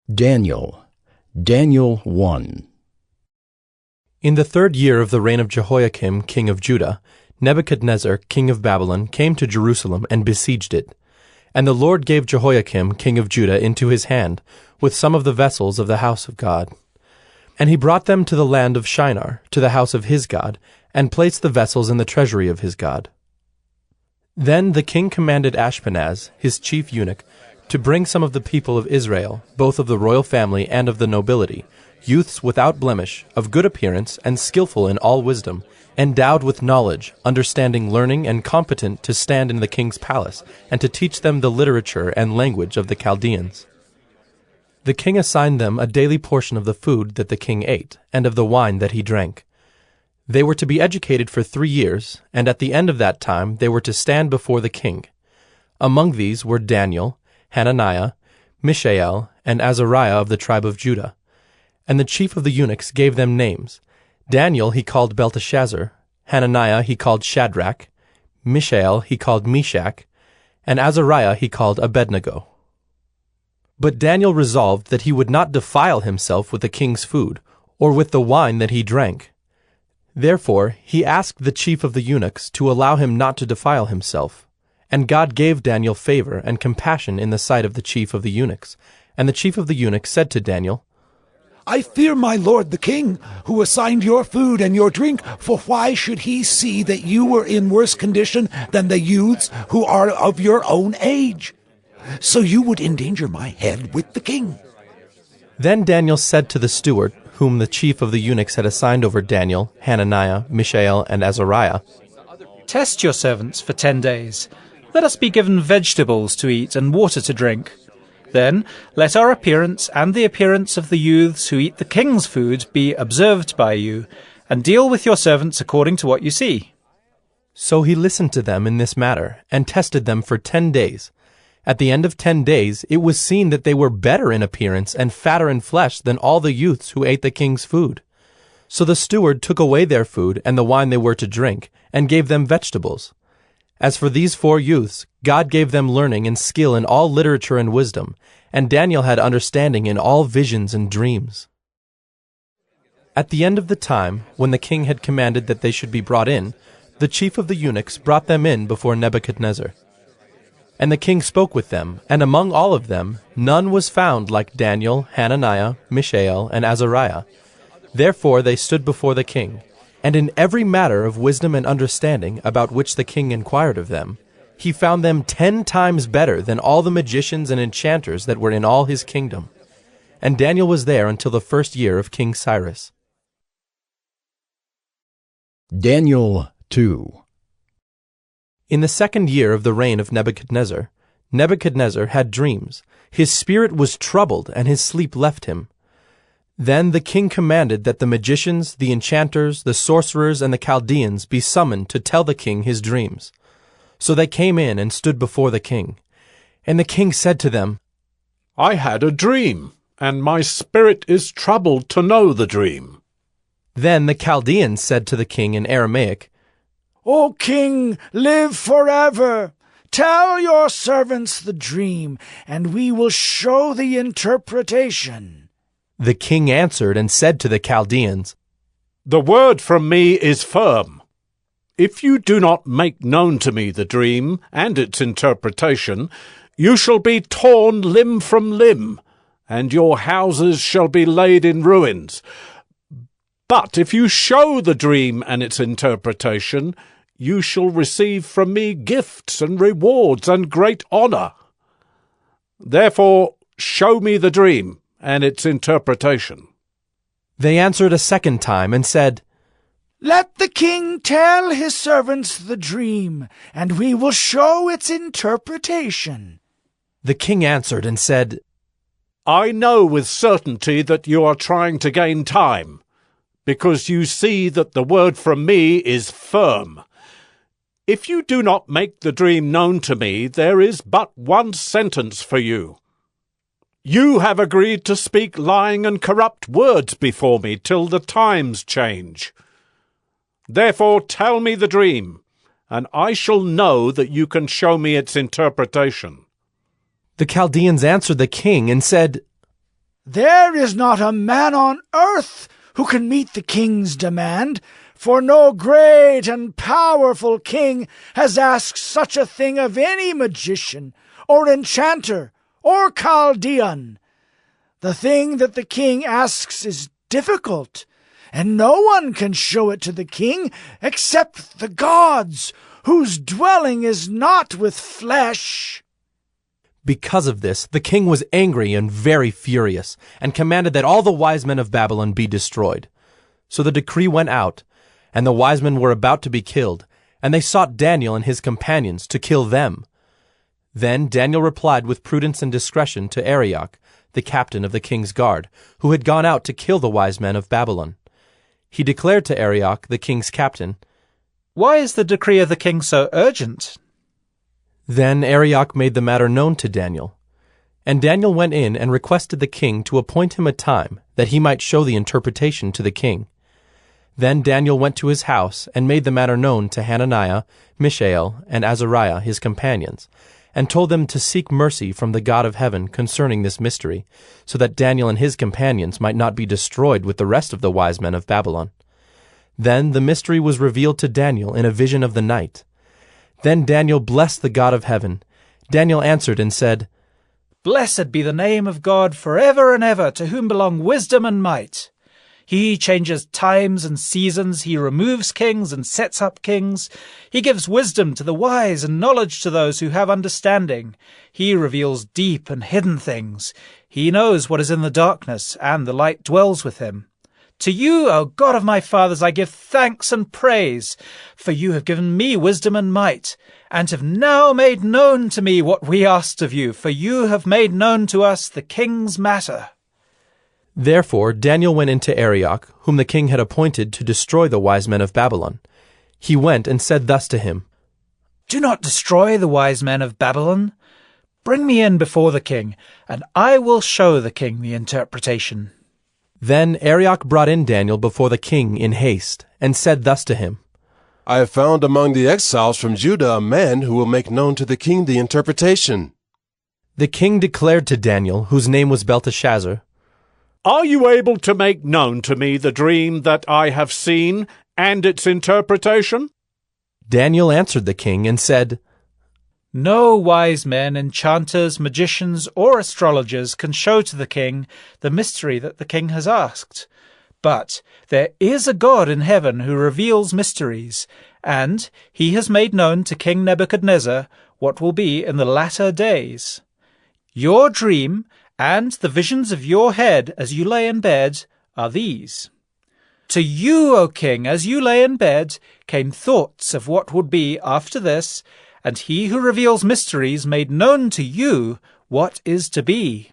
Daniel 1. In the 3rd year of the reign of Jehoiakim king of Judah, Nebuchadnezzar king of Babylon came to Jerusalem and besieged it. And the Lord gave Jehoiakim king of Judah into his hand, with some of the vessels of the house of God. And he brought them to the land of Shinar, to the house of his God, and placed the vessels in the treasury of his God. Then the king commanded Ashpenaz, his chief eunuch, to bring some of the people of Israel, both of the royal family and of the nobility, youths without blemish, of good appearance, and skillful in all wisdom, endowed with knowledge, understanding learning, and competent to stand in the king's palace, and to teach them the literature and language of the Chaldeans. The king assigned them a daily portion of the food that the king ate, and of the wine that he drank. They were to be educated for 3 years, and at the end of that time they were to stand before the king. Among these were Daniel, Hananiah, Mishael, and Azariah of the tribe of Judah. And the chief of the eunuchs gave them names. Daniel he called Belteshazzar, Hananiah he called Shadrach, Mishael he called Meshach, and Azariah he called Abednego. But Daniel resolved that he would not defile himself with the king's food, or with the wine that he drank. Therefore he asked the chief of the eunuchs to allow him not to defile himself. And God gave Daniel favor and compassion in the sight of the chief of the eunuchs. And the chief of the eunuchs said to Daniel, I fear my lord the king, who assigned your food and your drink, for why should he see that you were in worse condition than the youths who are of your own age? So you would endanger my head with the king. Then Daniel said to the steward, whom the chief of the eunuchs had assigned over Daniel, Hananiah, Mishael, and Azariah, Test your servants for 10 days. Let us be given vegetables to eat and water to drink. Then let our appearance and the appearance of the youths who eat the king's food be observed by you, and deal with your servants according to what you see. So he listened to them in this matter, and tested them for 10 days. At the end of 10 days it was seen that they were better in appearance and fatter in flesh than all the youths who ate the king's food. So the steward took away their food and the wine they were to drink, and gave them vegetables. As for these 4 youths, God gave them learning and skill in all literature and wisdom, and Daniel had understanding in all visions and dreams. At the end of the time, when the king had commanded that they should be brought in, the chief of the eunuchs brought them in before Nebuchadnezzar. And the king spoke with them, and among all of them none was found like Daniel, Hananiah, Mishael, and Azariah. Therefore they stood before the king. And in every matter of wisdom and understanding about which the king inquired of them, he found them 10 times better than all the magicians and enchanters that were in all his kingdom. And Daniel was there until the 1st year of King Cyrus. Daniel 2. In the 2nd year of the reign of Nebuchadnezzar, Nebuchadnezzar had dreams. His spirit was troubled, and his sleep left him. Then the king commanded that the magicians, the enchanters, the sorcerers, and the Chaldeans be summoned to tell the king his dreams. So they came in and stood before the king. And the king said to them, I had a dream, and my spirit is troubled to know the dream. Then the Chaldeans said to the king in Aramaic, O king, live forever. Tell your servants the dream, and we will show the interpretation. The king answered and said to the Chaldeans, The word from me is firm. If you do not make known to me the dream and its interpretation, you shall be torn limb from limb, and your houses shall be laid in ruins. But if you show the dream and its interpretation, you shall receive from me gifts and rewards and great honor. Therefore, show me the dream and its interpretation. They answered a 2nd time and said, Let the king tell his servants the dream, and we will show its interpretation. The king answered and said, I know with certainty that you are trying to gain time, because you see that the word from me is firm. If you do not make the dream known to me, there is but one sentence for you. You have agreed to speak lying and corrupt words before me till the times change. Therefore tell me the dream, and I shall know that you can show me its interpretation. The Chaldeans answered the king and said, There is not a man on earth who can meet the king's demand, for no great and powerful king has asked such a thing of any magician, or enchanter, or Chaldean. The thing that the king asks is difficult, and no one can show it to the king except the gods, whose dwelling is not with flesh." Because of this, the king was angry and very furious, and commanded that all the wise men of Babylon be destroyed. So the decree went out, and the wise men were about to be killed, and they sought Daniel and his companions to kill them. Then Daniel replied with prudence and discretion to Arioch, the captain of the king's guard, who had gone out to kill the wise men of Babylon. He declared to Arioch, the king's captain, "Why is the decree of the king so urgent?" Then Arioch made the matter known to Daniel. And Daniel went in and requested the king to appoint him a time, that he might show the interpretation to the king. Then Daniel went to his house and made the matter known to Hananiah, Mishael, and Azariah, his companions, and told them to seek mercy from the God of heaven concerning this mystery, so that Daniel and his companions might not be destroyed with the rest of the wise men of Babylon. Then the mystery was revealed to Daniel in a vision of the night. Then Daniel blessed the God of heaven. Daniel answered and said, "Blessed be the name of God forever and ever, to whom belong wisdom and might. He changes times and seasons. He removes kings and sets up kings. He gives wisdom to the wise and knowledge to those who have understanding. He reveals deep and hidden things. He knows what is in the darkness, and the light dwells with him. To you, O God of my fathers, I give thanks and praise, for you have given me wisdom and might, and have now made known to me what we asked of you, for you have made known to us the king's matter." Therefore Daniel went into Arioch, whom the king had appointed to destroy the wise men of Babylon. He went and said thus to him, "Do not destroy the wise men of Babylon. Bring me in before the king, and I will show the king the interpretation." Then Arioch brought in Daniel before the king in haste, and said thus to him, "I have found among the exiles from Judah a man who will make known to the king the interpretation." The king declared to Daniel, whose name was Belteshazzar, "Are you able to make known to me the dream that I have seen and its interpretation?" Daniel answered the king and said, "No wise men, enchanters, magicians, or astrologers can show to the king the mystery that the king has asked. But there is a God in heaven who reveals mysteries, and he has made known to King Nebuchadnezzar what will be in the latter days. Your dream and the visions of your head as you lay in bed are these. To you, O king, as you lay in bed, came thoughts of what would be after this, and he who reveals mysteries made known to you what is to be.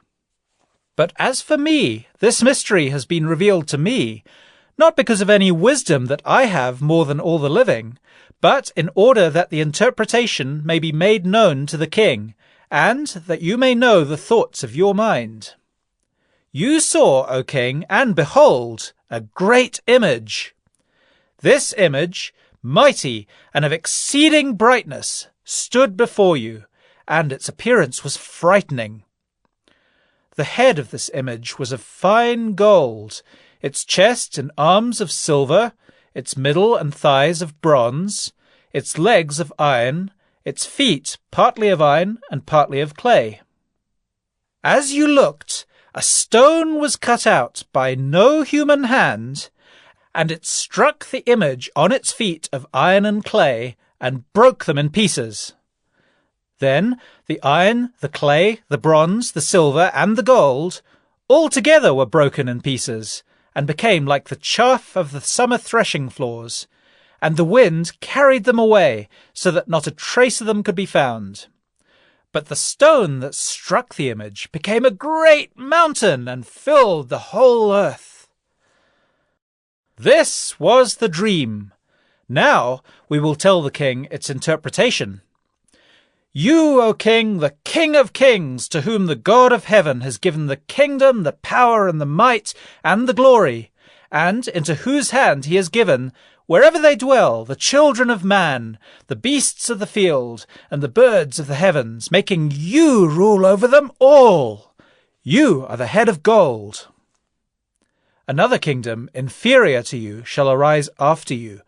But as for me, this mystery has been revealed to me, not because of any wisdom that I have more than all the living, but in order that the interpretation may be made known to the king, and that you may know the thoughts of your mind. You saw, O king, and behold, a great image. This image, mighty and of exceeding brightness, stood before you, and its appearance was frightening. The head of this image was of fine gold, its chest and arms of silver, its middle and thighs of bronze, its legs of iron, its feet partly of iron and partly of clay. As you looked, a stone was cut out by no human hand, and it struck the image on its feet of iron and clay, and broke them in pieces. Then the iron, the clay, the bronze, the silver, and the gold all together were broken in pieces, and became like the chaff of the summer threshing floors, and the wind carried them away, so that not a trace of them could be found. But the stone that struck the image became a great mountain, and filled the whole earth. This was the dream. Now we will tell the king its interpretation. You, O king, the King of kings, to whom the God of heaven has given the kingdom, the power, and the might, and the glory, and into whose hand he has given, wherever they dwell, the children of man, the beasts of the field, and the birds of the heavens, making you rule over them all. You are the head of gold. Another kingdom inferior to you shall arise after you,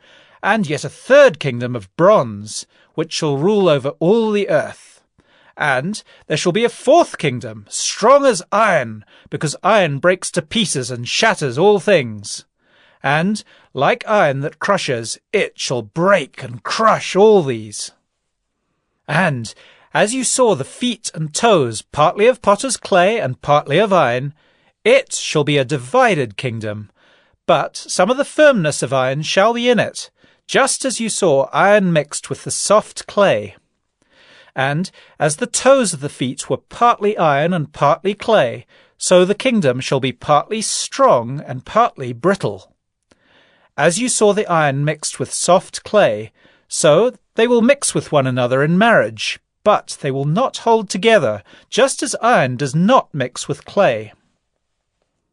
and yet a third kingdom of bronze, which shall rule over all the earth. And there shall be a fourth kingdom, strong as iron, because iron breaks to pieces and shatters all things. And, like iron that crushes, it shall break and crush all these. And, as you saw the feet and toes, partly of potter's clay and partly of iron, it shall be a divided kingdom. But some of the firmness of iron shall be in it, just as you saw iron mixed with the soft clay. And as the toes of the feet were partly iron and partly clay, so the kingdom shall be partly strong and partly brittle. As you saw the iron mixed with soft clay, so they will mix with one another in marriage, but they will not hold together, just as iron does not mix with clay.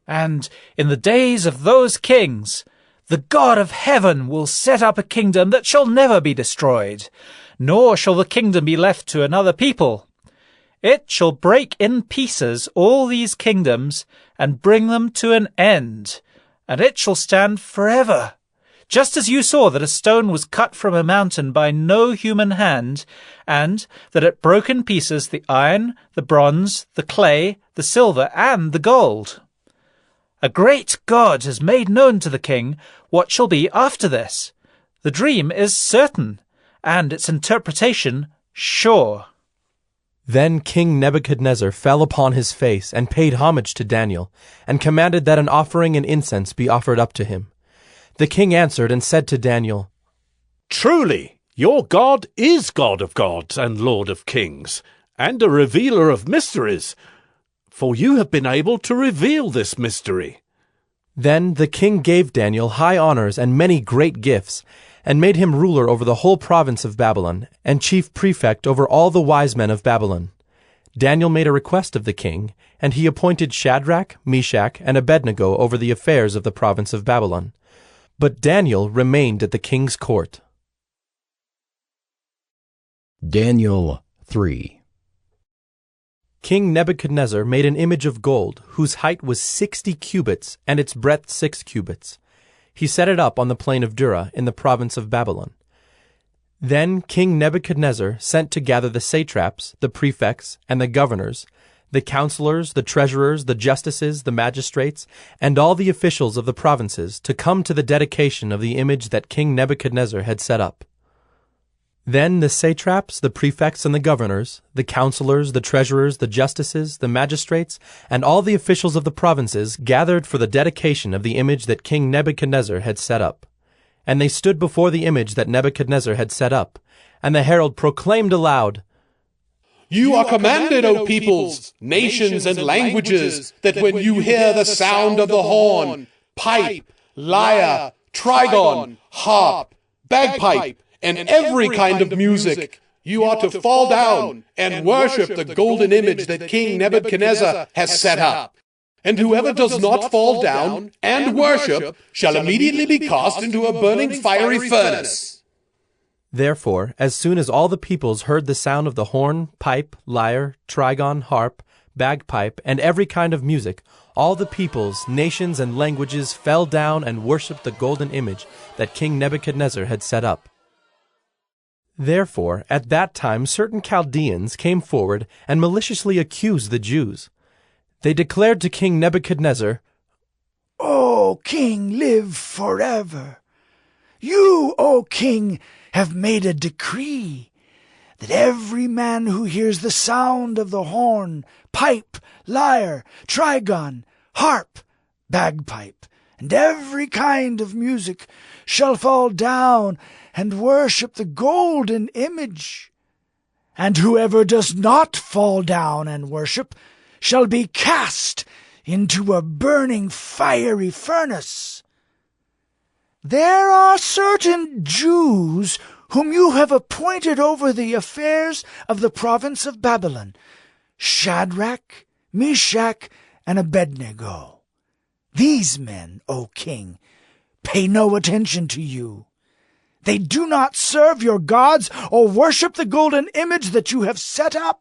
And in the days of those kings, the God of heaven will set up a kingdom that shall never be destroyed, nor shall the kingdom be left to another people. It shall break in pieces all these kingdoms and bring them to an end, and it shall stand forever. Just as you saw that a stone was cut from a mountain by no human hand, and that it broke in pieces the iron, the bronze, the clay, the silver, and the gold. A great God has made known to the king what shall be after this. The dream is certain, and its interpretation sure. Then King Nebuchadnezzar fell upon his face and paid homage to Daniel, and commanded that an offering and incense be offered up to him. The king answered and said to Daniel, Truly, your God is God of gods and Lord of kings, and a revealer of mysteries, for you have been able to reveal this mystery. Then the king gave Daniel high honors and many great gifts, and made him ruler over the whole province of Babylon, and chief prefect over all the wise men of Babylon. Daniel made a request of the king, and he appointed Shadrach, Meshach, and Abednego over the affairs of the province of Babylon. But Daniel remained at the king's court. Daniel 3. King Nebuchadnezzar made an image of gold, whose height was 60 cubits, and its breadth 6 cubits. He set it up on the plain of Dura in the province of Babylon. Then King Nebuchadnezzar sent to gather the satraps, the prefects, and the governors, the counselors, the treasurers, the justices, the magistrates, and all the officials of the provinces to come to the dedication of the image that King Nebuchadnezzar had set up. Then the satraps, the prefects, and the governors, the counselors, the treasurers, the justices, the magistrates, and all the officials of the provinces gathered for the dedication of the image that King Nebuchadnezzar had set up. And they stood before the image that Nebuchadnezzar had set up, and the herald proclaimed aloud, You are commanded, O peoples, nations, and languages, that when you hear the sound of the horn, pipe, lyre, trigon, harp, bagpipe, and every kind of music, you are to fall down and worship the golden image that King Nebuchadnezzar has set up. And whoever does not fall down and worship shall immediately be cast into a burning fiery furnace. Therefore, as soon as all the peoples heard the sound of the horn, pipe, lyre, trigon, harp, bagpipe, and every kind of music, all the peoples, nations, and languages fell down and worshipped the golden image that King Nebuchadnezzar had set up. Therefore, at that time certain Chaldeans came forward and maliciously accused the Jews. They declared to King Nebuchadnezzar, O king, live forever. You, O king, have made a decree that every man who hears the sound of the horn, pipe, lyre, trigon, harp, bagpipe, and every kind of music shall fall down and worship the golden image. And whoever does not fall down and worship shall be cast into a burning fiery furnace. There are certain Jews whom you have appointed over the affairs of the province of Babylon, Shadrach, Meshach, and Abednego. These men, O king, pay no attention to you. They do not serve your gods or worship the golden image that you have set up.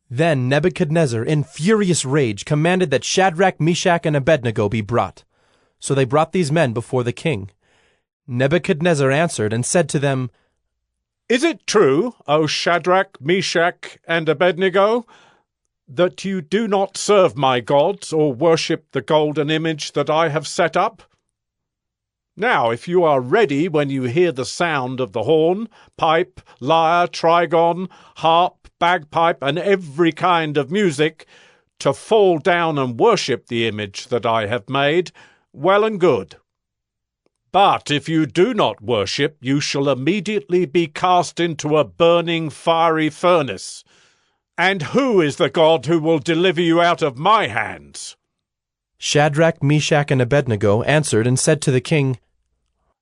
Then Nebuchadnezzar, in furious rage, commanded that Shadrach, Meshach, and Abednego be brought. So they brought these men before the king. Nebuchadnezzar answered and said to them, Is it true, O Shadrach, Meshach, and Abednego, that you do not serve my gods or worship the golden image that I have set up? Now, if you are ready when you hear the sound of the horn, pipe, lyre, trigon, harp, bagpipe, and every kind of music, to fall down and worship the image that I have made, well and good. But if you do not worship, you shall immediately be cast into a burning fiery furnace. And who is the God who will deliver you out of my hands? Shadrach, Meshach, and Abednego answered and said to the king,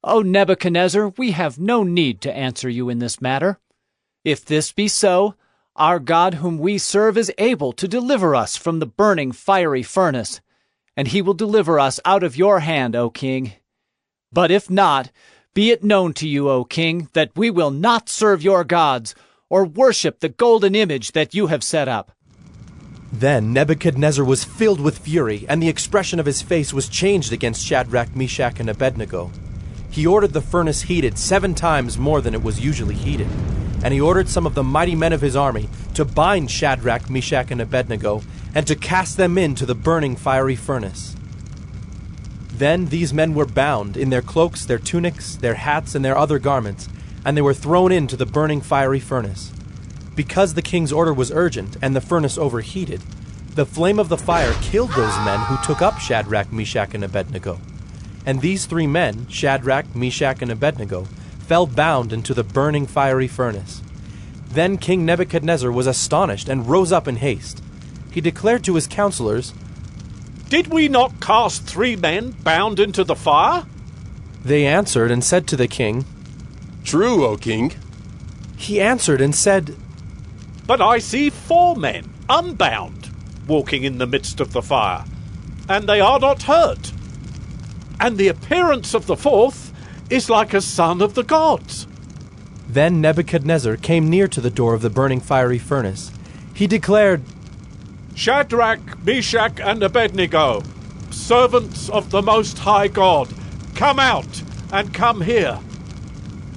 O Nebuchadnezzar, we have no need to answer you in this matter. If this be so, our God whom we serve is able to deliver us from the burning fiery furnace, and he will deliver us out of your hand, O king. But if not, be it known to you, O king, that we will not serve your gods or worship the golden image that you have set up. Then Nebuchadnezzar was filled with fury, and the expression of his face was changed against Shadrach, Meshach, and Abednego. He ordered the furnace heated 7 times more than it was usually heated, and he ordered some of the mighty men of his army to bind Shadrach, Meshach, and Abednego, and to cast them into the burning fiery furnace. Then these men were bound in their cloaks, their tunics, their hats, and their other garments, and they were thrown into the burning fiery furnace. Because the king's order was urgent and the furnace overheated, the flame of the fire killed those men who took up Shadrach, Meshach, and Abednego. And these 3 men, Shadrach, Meshach, and Abednego, fell bound into the burning fiery furnace. Then King Nebuchadnezzar was astonished and rose up in haste. He declared to his counselors, Did we not cast 3 men bound into the fire? They answered and said to the king, True, O king. He answered and said, But I see 4 men, unbound, walking in the midst of the fire, and they are not hurt. And the appearance of the 4th is like a son of the gods. Then Nebuchadnezzar came near to the door of the burning fiery furnace. He declared, Shadrach, Meshach, and Abednego, servants of the Most High God, come out and come here.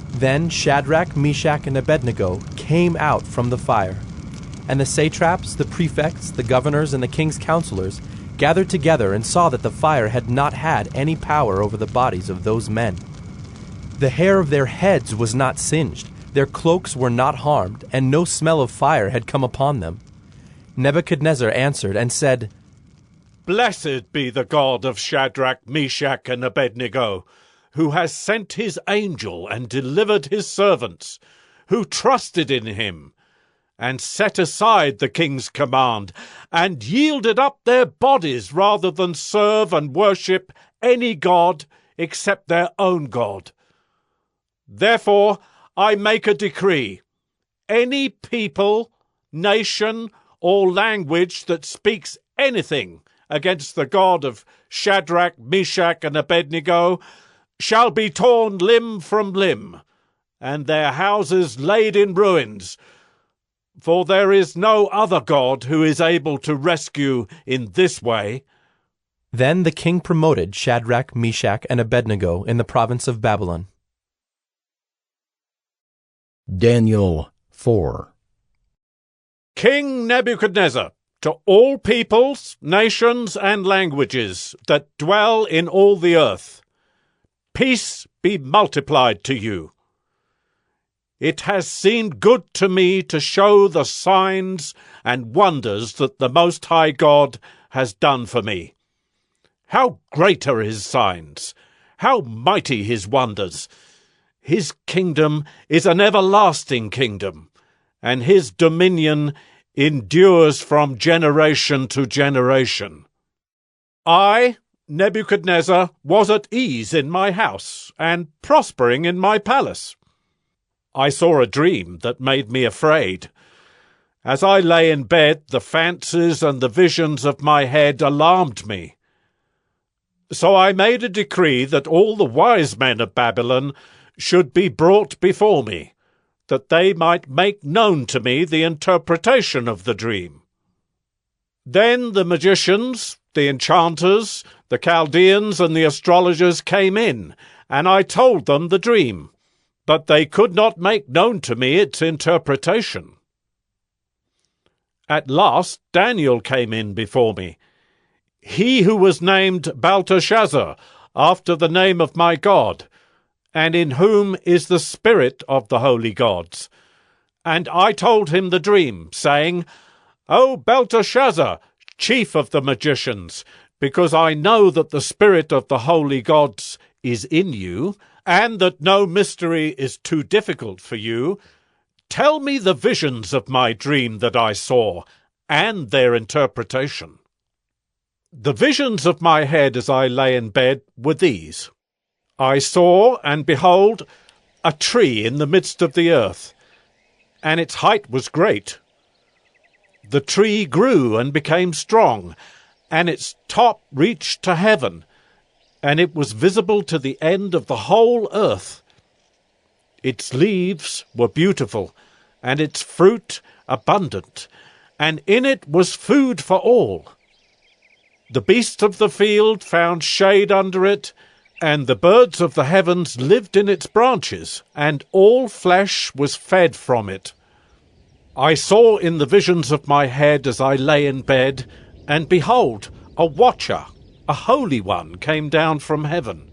Then Shadrach, Meshach, and Abednego came out from the fire. And the satraps, the prefects, the governors, and the king's counselors gathered together and saw that the fire had not had any power over the bodies of those men. The hair of their heads was not singed, their cloaks were not harmed, and no smell of fire had come upon them. Nebuchadnezzar answered and said, Blessed be the God of Shadrach, Meshach, and Abednego, who has sent his angel and delivered his servants, who trusted in him, and set aside the king's command, and yielded up their bodies rather than serve and worship any god except their own God. Therefore I make a decree. Any people, nation, or language that speaks anything against the God of Shadrach, Meshach, and Abednego shall be torn limb from limb, and their houses laid in ruins, for there is no other God who is able to rescue in this way. Then the king promoted Shadrach, Meshach, and Abednego in the province of Babylon. Daniel 4. King Nebuchadnezzar, to all peoples, nations, and languages that dwell in all the earth, peace be multiplied to you. It has seemed good to me to show the signs and wonders that the Most High God has done for me. How great are his signs! How mighty his wonders! His kingdom is an everlasting kingdom, and his dominion endures from generation to generation. I, Nebuchadnezzar, was at ease in my house and prospering in my palace. I saw a dream that made me afraid. As I lay in bed, the fancies and the visions of my head alarmed me. So I made a decree that all the wise men of Babylon should be brought before me, that they might make known to me the interpretation of the dream. Then the magicians, the enchanters, the Chaldeans, and the astrologers came in, and I told them the dream, but they could not make known to me its interpretation. At last Daniel came in before me, he who was named Belteshazzar, after the name of my God, and in whom is the spirit of the holy gods. And I told him the dream, saying, O Belteshazzar, chief of the magicians, because I know that the spirit of the holy gods is in you, and that no mystery is too difficult for you, tell me the visions of my dream that I saw, and their interpretation. The visions of my head as I lay in bed were these. I saw, and behold, a tree in the midst of the earth, and its height was great. The tree grew and became strong, and its top reached to heaven, and it was visible to the end of the whole earth. Its leaves were beautiful, and its fruit abundant, and in it was food for all. The beasts of the field found shade under it, and the birds of the heavens lived in its branches, and all flesh was fed from it. I saw in the visions of my head as I lay in bed, and behold, a watcher, a holy one, came down from heaven.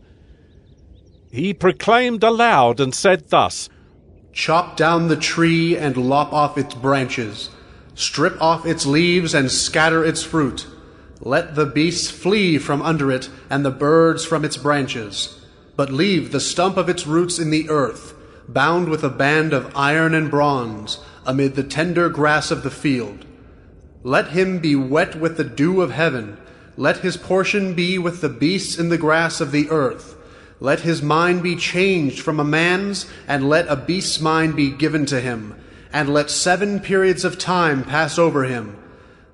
He proclaimed aloud and said thus, Chop down the tree and lop off its branches. Strip off its leaves and scatter its fruit. Let the beasts flee from under it, and the birds from its branches. But leave the stump of its roots in the earth, bound with a band of iron and bronze, amid the tender grass of the field. Let him be wet with the dew of heaven. Let his portion be with the beasts in the grass of the earth. Let his mind be changed from a man's, and let a beast's mind be given to him. And let 7 periods of time pass over him.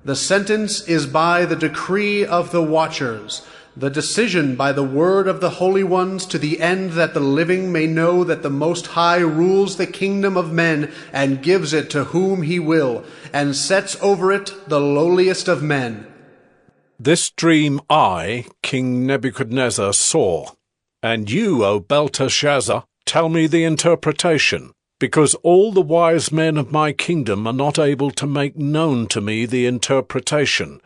The sentence is by the decree of the watchers, the decision by the word of the holy ones, to the end that the living may know that the Most High rules the kingdom of men, and gives it to whom he will, and sets over it the lowliest of men. This dream I, King Nebuchadnezzar, saw, and you, O Belteshazzar, tell me the interpretation, because all the wise men of my kingdom are not able to make known to me the interpretation,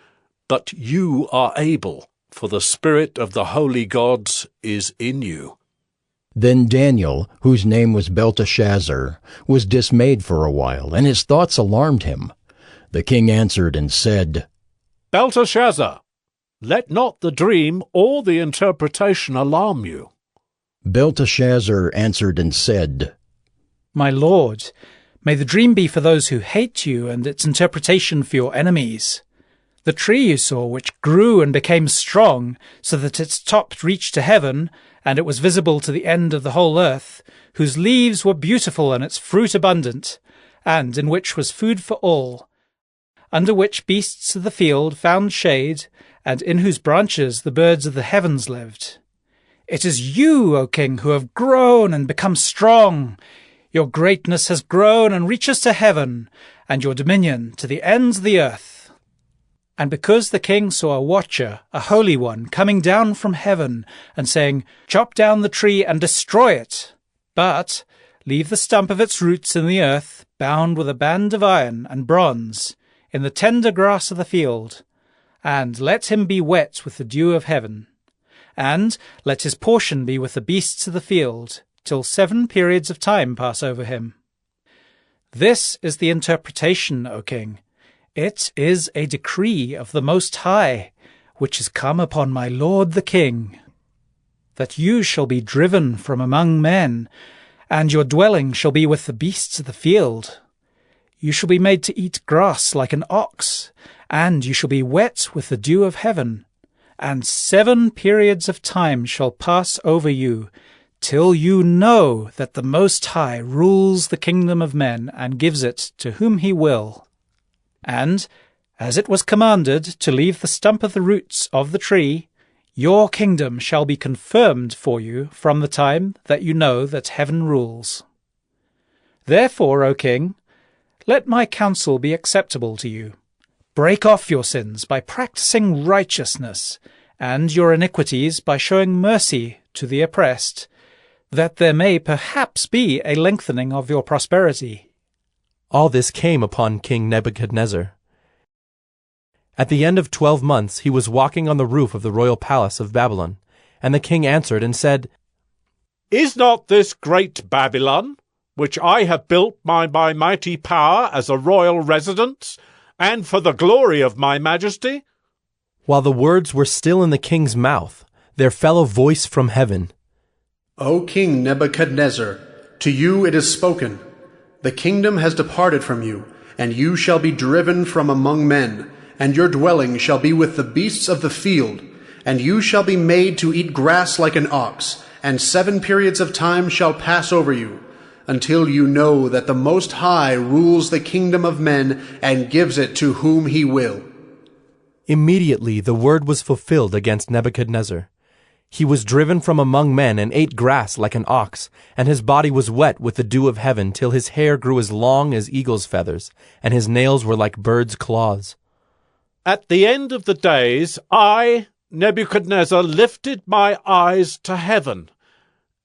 but you are able, for the spirit of the holy gods is in you. Then Daniel, whose name was Belteshazzar, was dismayed for a while, and his thoughts alarmed him. The king answered and said, Belteshazzar, let not the dream or the interpretation alarm you. Belteshazzar answered and said, My lord, may the dream be for those who hate you, and its interpretation for your enemies. The tree you saw, which grew and became strong, so that its top reached to heaven, and it was visible to the end of the whole earth, whose leaves were beautiful and its fruit abundant, and in which was food for all, under which beasts of the field found shade, and in whose branches the birds of the heavens lived. It is you, O king, who have grown and become strong. Your greatness has grown and reaches to heaven, and your dominion to the ends of the earth. And because the king saw a watcher, a holy one, coming down from heaven, and saying, Chop down the tree and destroy it, but leave the stump of its roots in the earth, bound with a band of iron and bronze, in the tender grass of the field, and let him be wet with the dew of heaven, and let his portion be with the beasts of the field, till 7 periods of time pass over him. This is the interpretation, O king. It is a decree of the Most High, which is come upon my lord the king, that you shall be driven from among men, and your dwelling shall be with the beasts of the field. You shall be made to eat grass like an ox, and you shall be wet with the dew of heaven, and 7 periods of time shall pass over you, till you know that the Most High rules the kingdom of men, and gives it to whom he will. And, as it was commanded to leave the stump of the roots of the tree, your kingdom shall be confirmed for you from the time that you know that heaven rules. Therefore, O king, let my counsel be acceptable to you. Break off your sins by practicing righteousness, and your iniquities by showing mercy to the oppressed, that there may perhaps be a lengthening of your prosperity." All this came upon King Nebuchadnezzar. At the end of 12 months he was walking on the roof of the royal palace of Babylon, and the king answered and said, "Is not this great Babylon, which I have built by my mighty power as a royal residence, and for the glory of my majesty?" While the words were still in the king's mouth, there fell a voice from heaven. O King Nebuchadnezzar, to you it is spoken. The kingdom has departed from you, and you shall be driven from among men, and your dwelling shall be with the beasts of the field, and you shall be made to eat grass like an ox, and 7 periods of time shall pass over you, until you know that the Most High rules the kingdom of men and gives it to whom he will. Immediately the word was fulfilled against Nebuchadnezzar. He was driven from among men and ate grass like an ox, and his body was wet with the dew of heaven till his hair grew as long as eagle's feathers, and his nails were like birds' claws. At the end of the days, I, Nebuchadnezzar, lifted my eyes to heaven,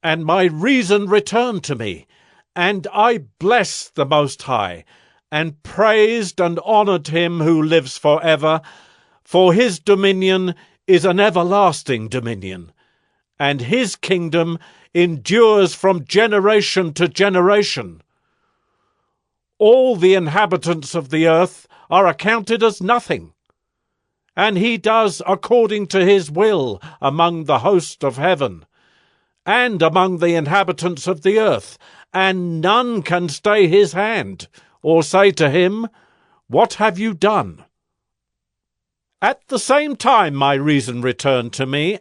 and my reason returned to me, and I blessed the Most High, and praised and honored him who lives forever, for his dominion is an everlasting dominion, and his kingdom endures from generation to generation. All the inhabitants of the earth are accounted as nothing, and he does according to his will among the host of heaven, and among the inhabitants of the earth, and none can stay his hand, or say to him, "What have you done?" At the same time my reason returned to me,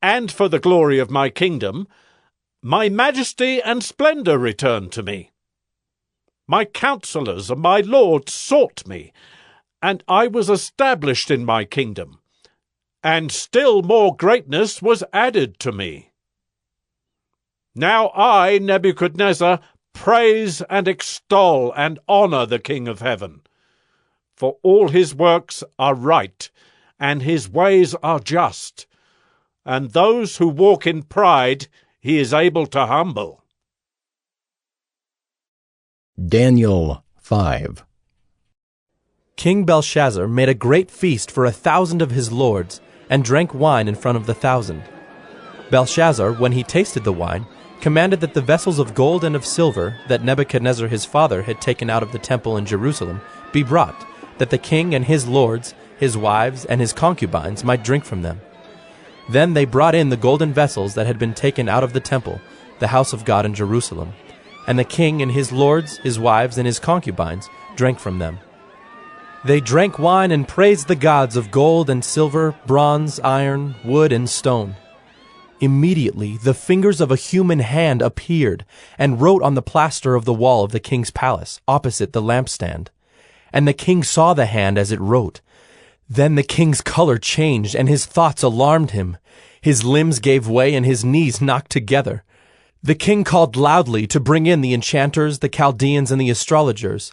and for the glory of my kingdom, my majesty and splendor returned to me. My counselors and my lords sought me, and I was established in my kingdom, and still more greatness was added to me. Now I, Nebuchadnezzar, praise and extol and honor the King of heaven, for all his works are right, and his ways are just, and those who walk in pride he is able to humble. Daniel 5. King Belshazzar made a great feast for 1,000 of his lords, and drank wine in front of the 1,000. Belshazzar, when he tasted the wine, commanded that the vessels of gold and of silver that Nebuchadnezzar his father had taken out of the temple in Jerusalem be brought, that the king and his lords, his wives, and his concubines might drink from them. Then they brought in the golden vessels that had been taken out of the temple, the house of God in Jerusalem, and the king and his lords, his wives, and his concubines drank from them. They drank wine and praised the gods of gold and silver, bronze, iron, wood, and stone. Immediately the fingers of a human hand appeared and wrote on the plaster of the wall of the king's palace, opposite the lampstand. And the king saw the hand as it wrote. Then the king's color changed, and his thoughts alarmed him. His limbs gave way, and his knees knocked together. The king called loudly to bring in the enchanters, the Chaldeans, and the astrologers.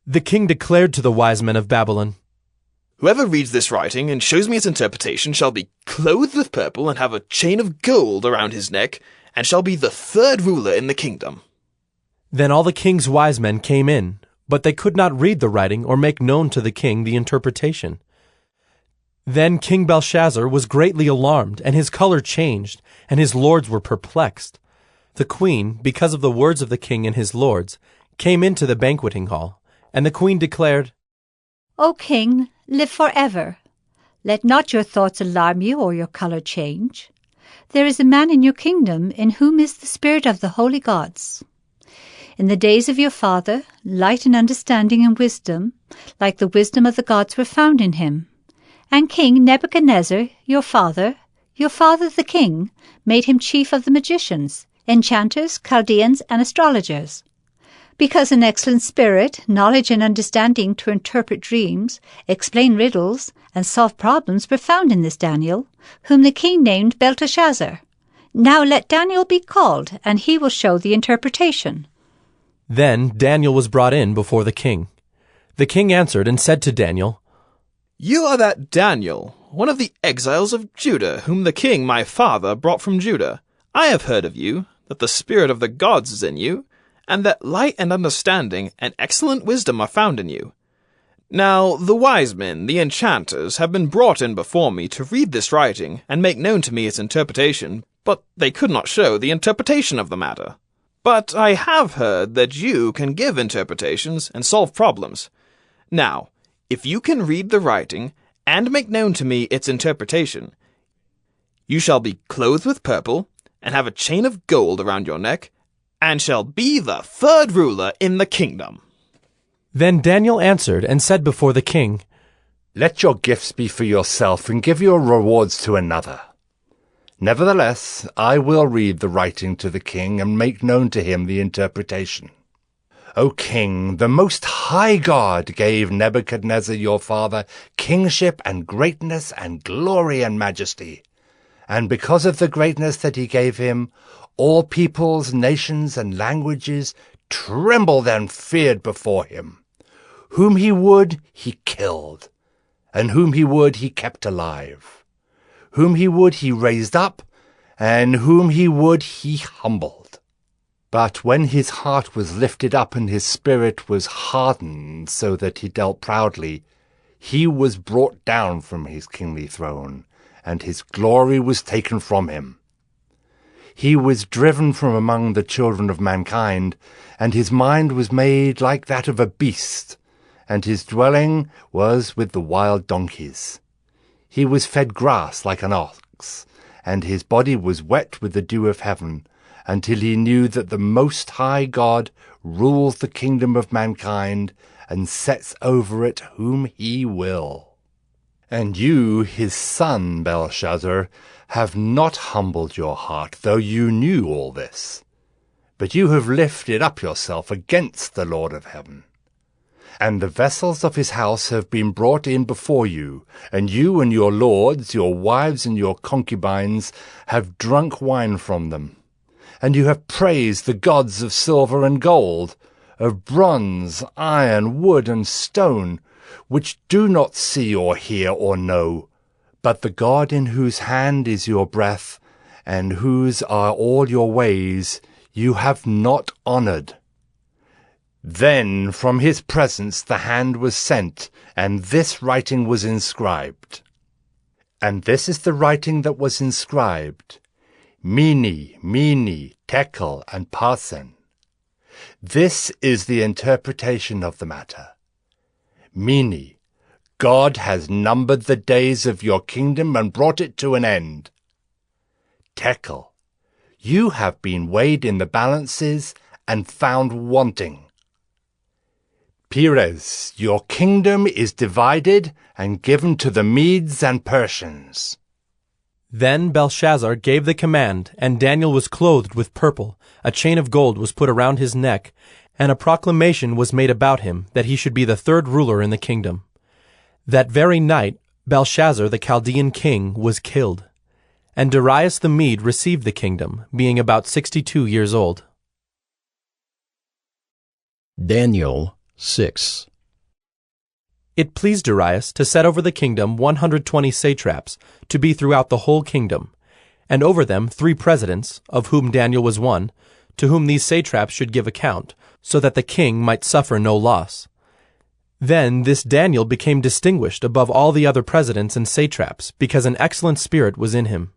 The king declared to the wise men of Babylon, "Whoever reads this writing and shows me its interpretation shall be clothed with purple and have a chain of gold around his neck, and shall be the 3rd ruler in the kingdom." Then all the king's wise men came in, but they could not read the writing or make known to the king the interpretation. Then King Belshazzar was greatly alarmed, and his color changed, and his lords were perplexed. The queen, because of the words of the king and his lords, came into the banqueting hall, and the queen declared, "O king, live forever. Let not your thoughts alarm you or your color change. There is a man in your kingdom in whom is the spirit of the holy gods. In the days of your father, light and understanding and wisdom, like the wisdom of the gods, were found in him. And King Nebuchadnezzar, your father the king, made him chief of the magicians, enchanters, Chaldeans, and astrologers. Because an excellent spirit, knowledge and understanding to interpret dreams, explain riddles, and solve problems were found in this Daniel, whom the king named Belteshazzar. Now let Daniel be called, and he will show the interpretation." Then Daniel was brought in before the king. The king answered and said to Daniel, You are that Daniel, one of the exiles of Judah, whom the king my father brought from Judah. I have heard of you, that the spirit of the gods is in you, and that light and understanding and excellent wisdom are found in you. Now the wise men, the enchanters, have been brought in before me to read this writing and make known to me its interpretation, but they could not show the interpretation of the matter. But I have heard that you can give interpretations and solve problems. Now, if you can read the writing and make known to me its interpretation, you shall be clothed with purple, and have a chain of gold around your neck, and shall be the third ruler in the kingdom. Then Daniel answered and said before the king, Let your gifts be for yourself, and give your rewards to another. Nevertheless, I will read the writing to the king, and make known to him the interpretation. O king, the Most High God gave Nebuchadnezzar your father kingship and greatness and glory and majesty. And because of the greatness that he gave him, all peoples, nations, and languages trembled and feared before him. Whom he would, he killed, and whom he would, he kept alive. Whom he would, he raised up, and whom he would, he humbled. But when his heart was lifted up and his spirit was hardened so that he dealt proudly, he was brought down from his kingly throne, and his glory was taken from him. He was driven from among the children of mankind, and his mind was made like that of a beast, and his dwelling was with the wild donkeys. He was fed grass like an ox, and his body was wet with the dew of heaven, until he knew that the Most High God rules the kingdom of mankind, and sets over it whom he will. And you, his son, Belshazzar, have not humbled your heart, though you knew all this. But you have lifted up yourself against the Lord of heaven. And the vessels of his house have been brought in before you, and you and your lords, your wives and your concubines, have drunk wine from them. And you have praised the gods of silver and gold, of bronze, iron, wood, and stone, which do not see or hear or know, but the God in whose hand is your breath, and whose are all your ways, you have not honored. Then from his presence the hand was sent, and this writing was inscribed. And this is the writing that was inscribed: Mene, Mene, Tekel, and Parsin. This is the interpretation of the matter. Mene, God has numbered the days of your kingdom and brought it to an end. Tekel, you have been weighed in the balances and found wanting. Peres, your kingdom is divided and given to the Medes and Persians. Then Belshazzar gave the command, and Daniel was clothed with purple, a chain of gold was put around his neck, and a proclamation was made about him that he should be the third ruler in the kingdom. That very night Belshazzar the Chaldean king was killed, and Darius the Mede received the kingdom, being about 62 years old. Daniel 6. It pleased Darius to set over the kingdom 120 satraps, to be throughout the whole kingdom, and over them 3 presidents, of whom Daniel was one, to whom these satraps should give account, so that the king might suffer no loss. Then this Daniel became distinguished above all the other presidents and satraps, because an excellent spirit was in him.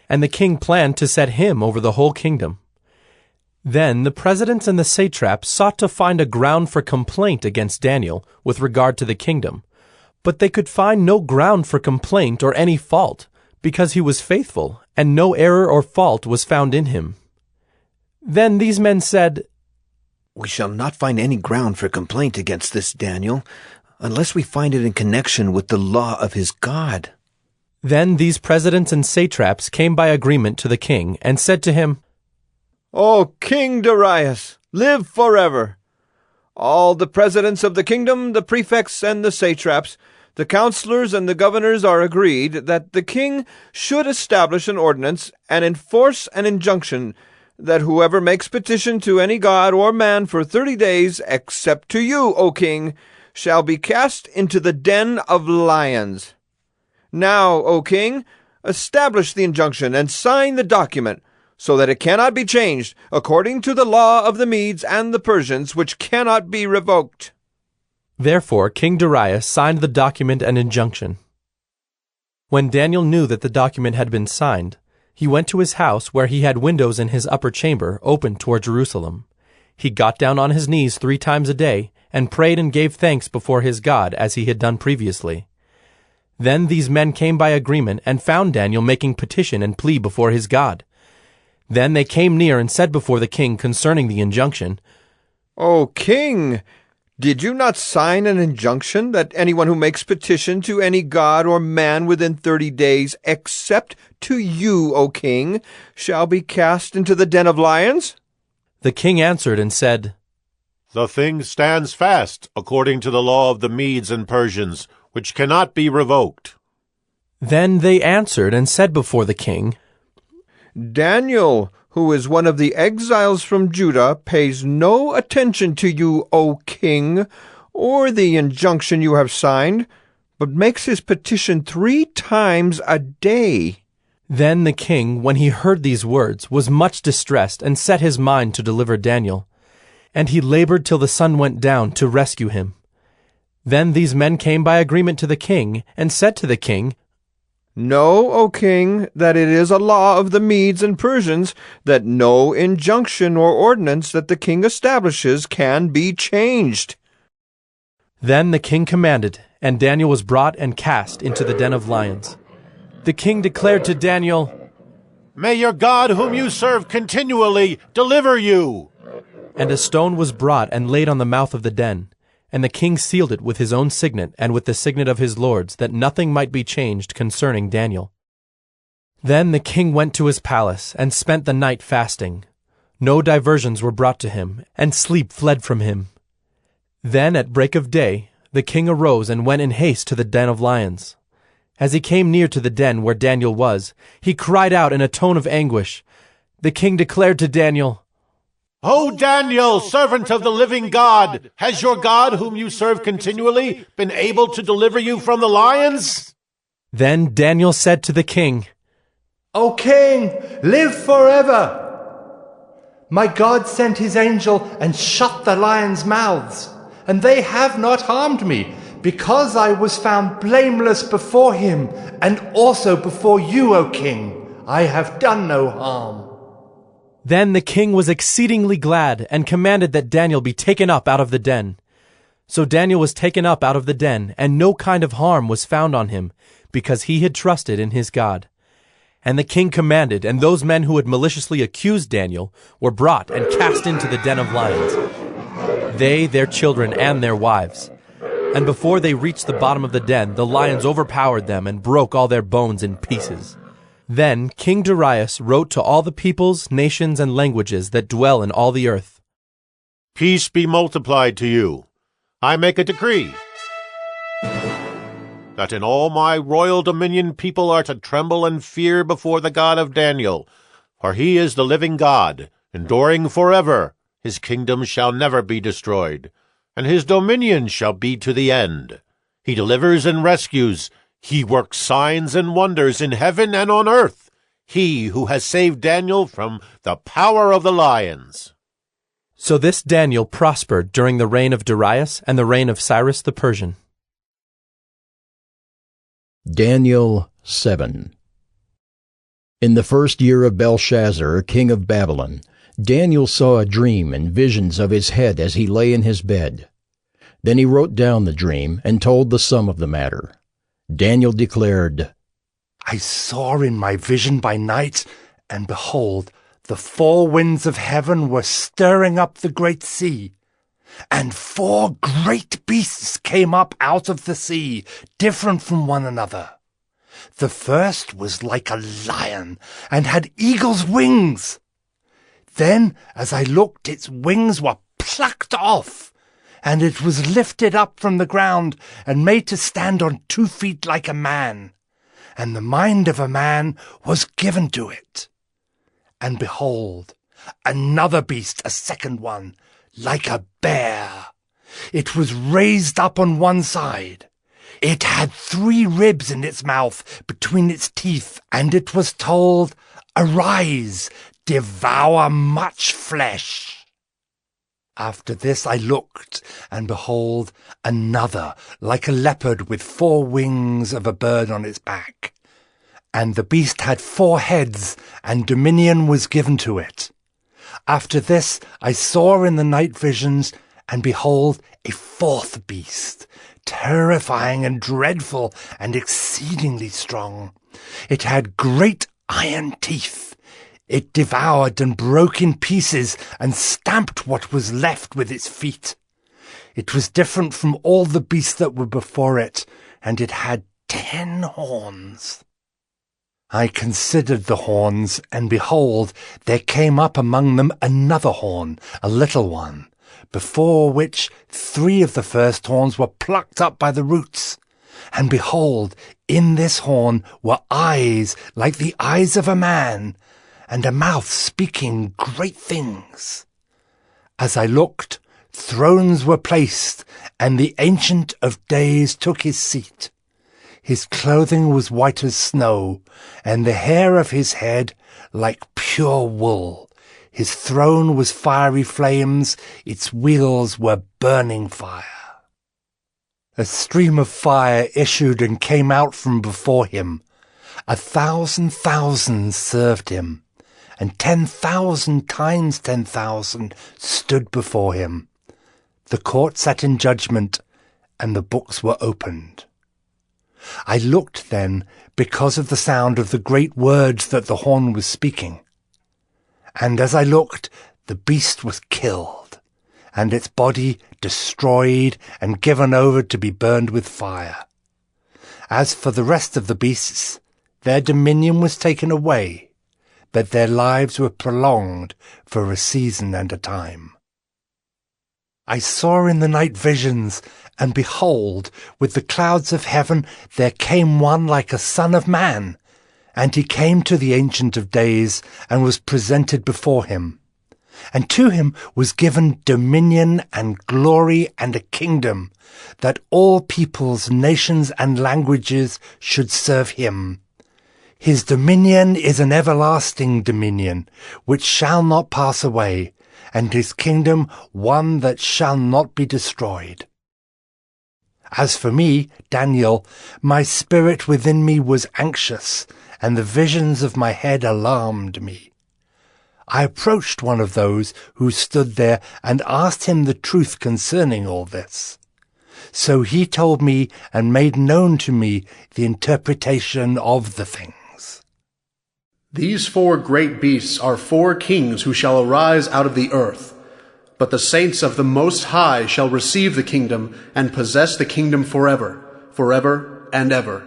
And the king planned to set him over the whole kingdom. Then the presidents and the satraps sought to find a ground for complaint against Daniel with regard to the kingdom, but they could find no ground for complaint or any fault, because he was faithful, and no error or fault was found in him. Then these men said, We shall not find any ground for complaint against this Daniel, unless we find it in connection with the law of his God. Then these presidents and satraps came by agreement to the king, and said to him, O King Darius, live forever! All the presidents of the kingdom, the prefects and the satraps, the counselors and the governors are agreed that the king should establish an ordinance and enforce an injunction that whoever makes petition to any god or man for 30 days, except to you, O king, shall be cast into the den of lions. Now, O king, establish the injunction and sign the document, so that it cannot be changed, according to the law of the Medes and the Persians, which cannot be revoked." Therefore King Darius signed the document and injunction. When Daniel knew that the document had been signed, he went to his house where he had windows in his upper chamber open toward Jerusalem. He got down on his knees 3 times a day and prayed and gave thanks before his God as he had done previously. Then these men came by agreement and found Daniel making petition and plea before his God. Then they came near and said before the king concerning the injunction, "O king, did you not sign an injunction that anyone who makes petition to any god or man within 30 days, except to you, O king, shall be cast into the den of lions?" The king answered and said, "The thing stands fast according to the law of the Medes and Persians, which cannot be revoked." Then they answered and said before the king, "Daniel, who is one of the exiles from Judah, pays no attention to you, O king, or the injunction you have signed, but makes his petition 3 times a day." Then the king, when he heard these words, was much distressed and set his mind to deliver Daniel. And he labored till the sun went down to rescue him. Then these men came by agreement to the king and said to the king, "Know, O king, that it is a law of the Medes and Persians that no injunction or ordinance that the king establishes can be changed." Then the king commanded, and Daniel was brought and cast into the den of lions. The king declared to Daniel, "May your God, whom you serve continually, deliver you." And a stone was brought and laid on the mouth of the den. And the king sealed it with his own signet and with the signet of his lords, that nothing might be changed concerning Daniel. Then the king went to his palace and spent the night fasting. No diversions were brought to him, and sleep fled from him. Then at break of day the king arose and went in haste to the den of lions. As he came near to the den where Daniel was, he cried out in a tone of anguish. The king declared to Daniel, "O Daniel, servant of the living God, has your God, whom you serve continually, been able to deliver you from the lions?" Then Daniel said to the king, "O king, live forever! My God sent his angel and shut the lions' mouths, and they have not harmed me, because I was found blameless before him, and also before you, O king. I have done no harm." Then the king was exceedingly glad, and commanded that Daniel be taken up out of the den. So Daniel was taken up out of the den, and no kind of harm was found on him, because he had trusted in his God. And the king commanded, and those men who had maliciously accused Daniel were brought and cast into the den of lions, they, their children, and their wives. And before they reached the bottom of the den, the lions overpowered them and broke all their bones in pieces. Then King Darius wrote to all the peoples, nations, and languages that dwell in all the earth, "Peace be multiplied to you. I make a decree that in all my royal dominion people are to tremble and fear before the God of Daniel, for he is the living God, enduring forever. His kingdom shall never be destroyed, and his dominion shall be to the end. He delivers and rescues. He works signs and wonders in heaven and on earth. He who has saved Daniel from the power of the lions." So this Daniel prospered during the reign of Darius and the reign of Cyrus the Persian. Daniel 7. In the 1st year of Belshazzar, king of Babylon, Daniel saw a dream and visions of his head as he lay in his bed. Then he wrote down the dream and told the sum of the matter. Daniel declared, "I saw in my vision by night, and behold, the 4 winds of heaven were stirring up the great sea. And 4 great beasts came up out of the sea, different from one another. The first was like a lion, and had eagle's wings. Then, as I looked, its wings were plucked off, and it was lifted up from the ground and made to stand on 2 feet like a man, and the mind of a man was given to it. And behold, Another beast, a second one, like a bear. It was raised up on one side. It had 3 ribs in its mouth between its teeth, and it was told, "Arise, devour much flesh." After this I looked, and behold, another, like a leopard with 4 wings of a bird on its back. And the beast had 4 heads, and dominion was given to it. After this I saw in the night visions, and behold, a 4th beast, terrifying and dreadful and exceedingly strong. It had great iron teeth. It devoured and broke in pieces and stamped what was left with its feet. It was different from all the beasts that were before it, and it had 10 horns. I considered the horns, and behold, there came up among them another horn, a little one, before which 3 of the first horns were plucked up by the roots. And behold, in this horn were eyes like the eyes of a man, and a mouth speaking great things. As I looked, thrones were placed, and the Ancient of Days took his seat. His clothing was white as snow, and the hair of his head like pure wool. His throne was fiery flames, its wheels were burning fire. A stream of fire issued and came out from before him. 1,000 thousands served him, and 10,000 times 10,000 stood before him. The court sat in judgment, and the books were opened. I looked then because of the sound of the great words that the horn was speaking. And as I looked, the beast was killed, and its body destroyed and given over to be burned with fire. As for the rest of the beasts, their dominion was taken away, but their lives were prolonged for a season and a time. I saw in the night visions, and behold, with the clouds of heaven there came one like a son of man, and he came to the Ancient of Days, and was presented before him. And to him was given dominion and glory and a kingdom, that all peoples, nations, and languages should serve him. His dominion is an everlasting dominion, which shall not pass away, and his kingdom one that shall not be destroyed. As for me, Daniel, my spirit within me was anxious, and the visions of my head alarmed me. I approached one of those who stood there and asked him the truth concerning all this. So he told me and made known to me the interpretation of the things. These 4 great beasts are 4 kings who shall arise out of the earth. But the saints of the Most High shall receive the kingdom and possess the kingdom forever, forever and ever.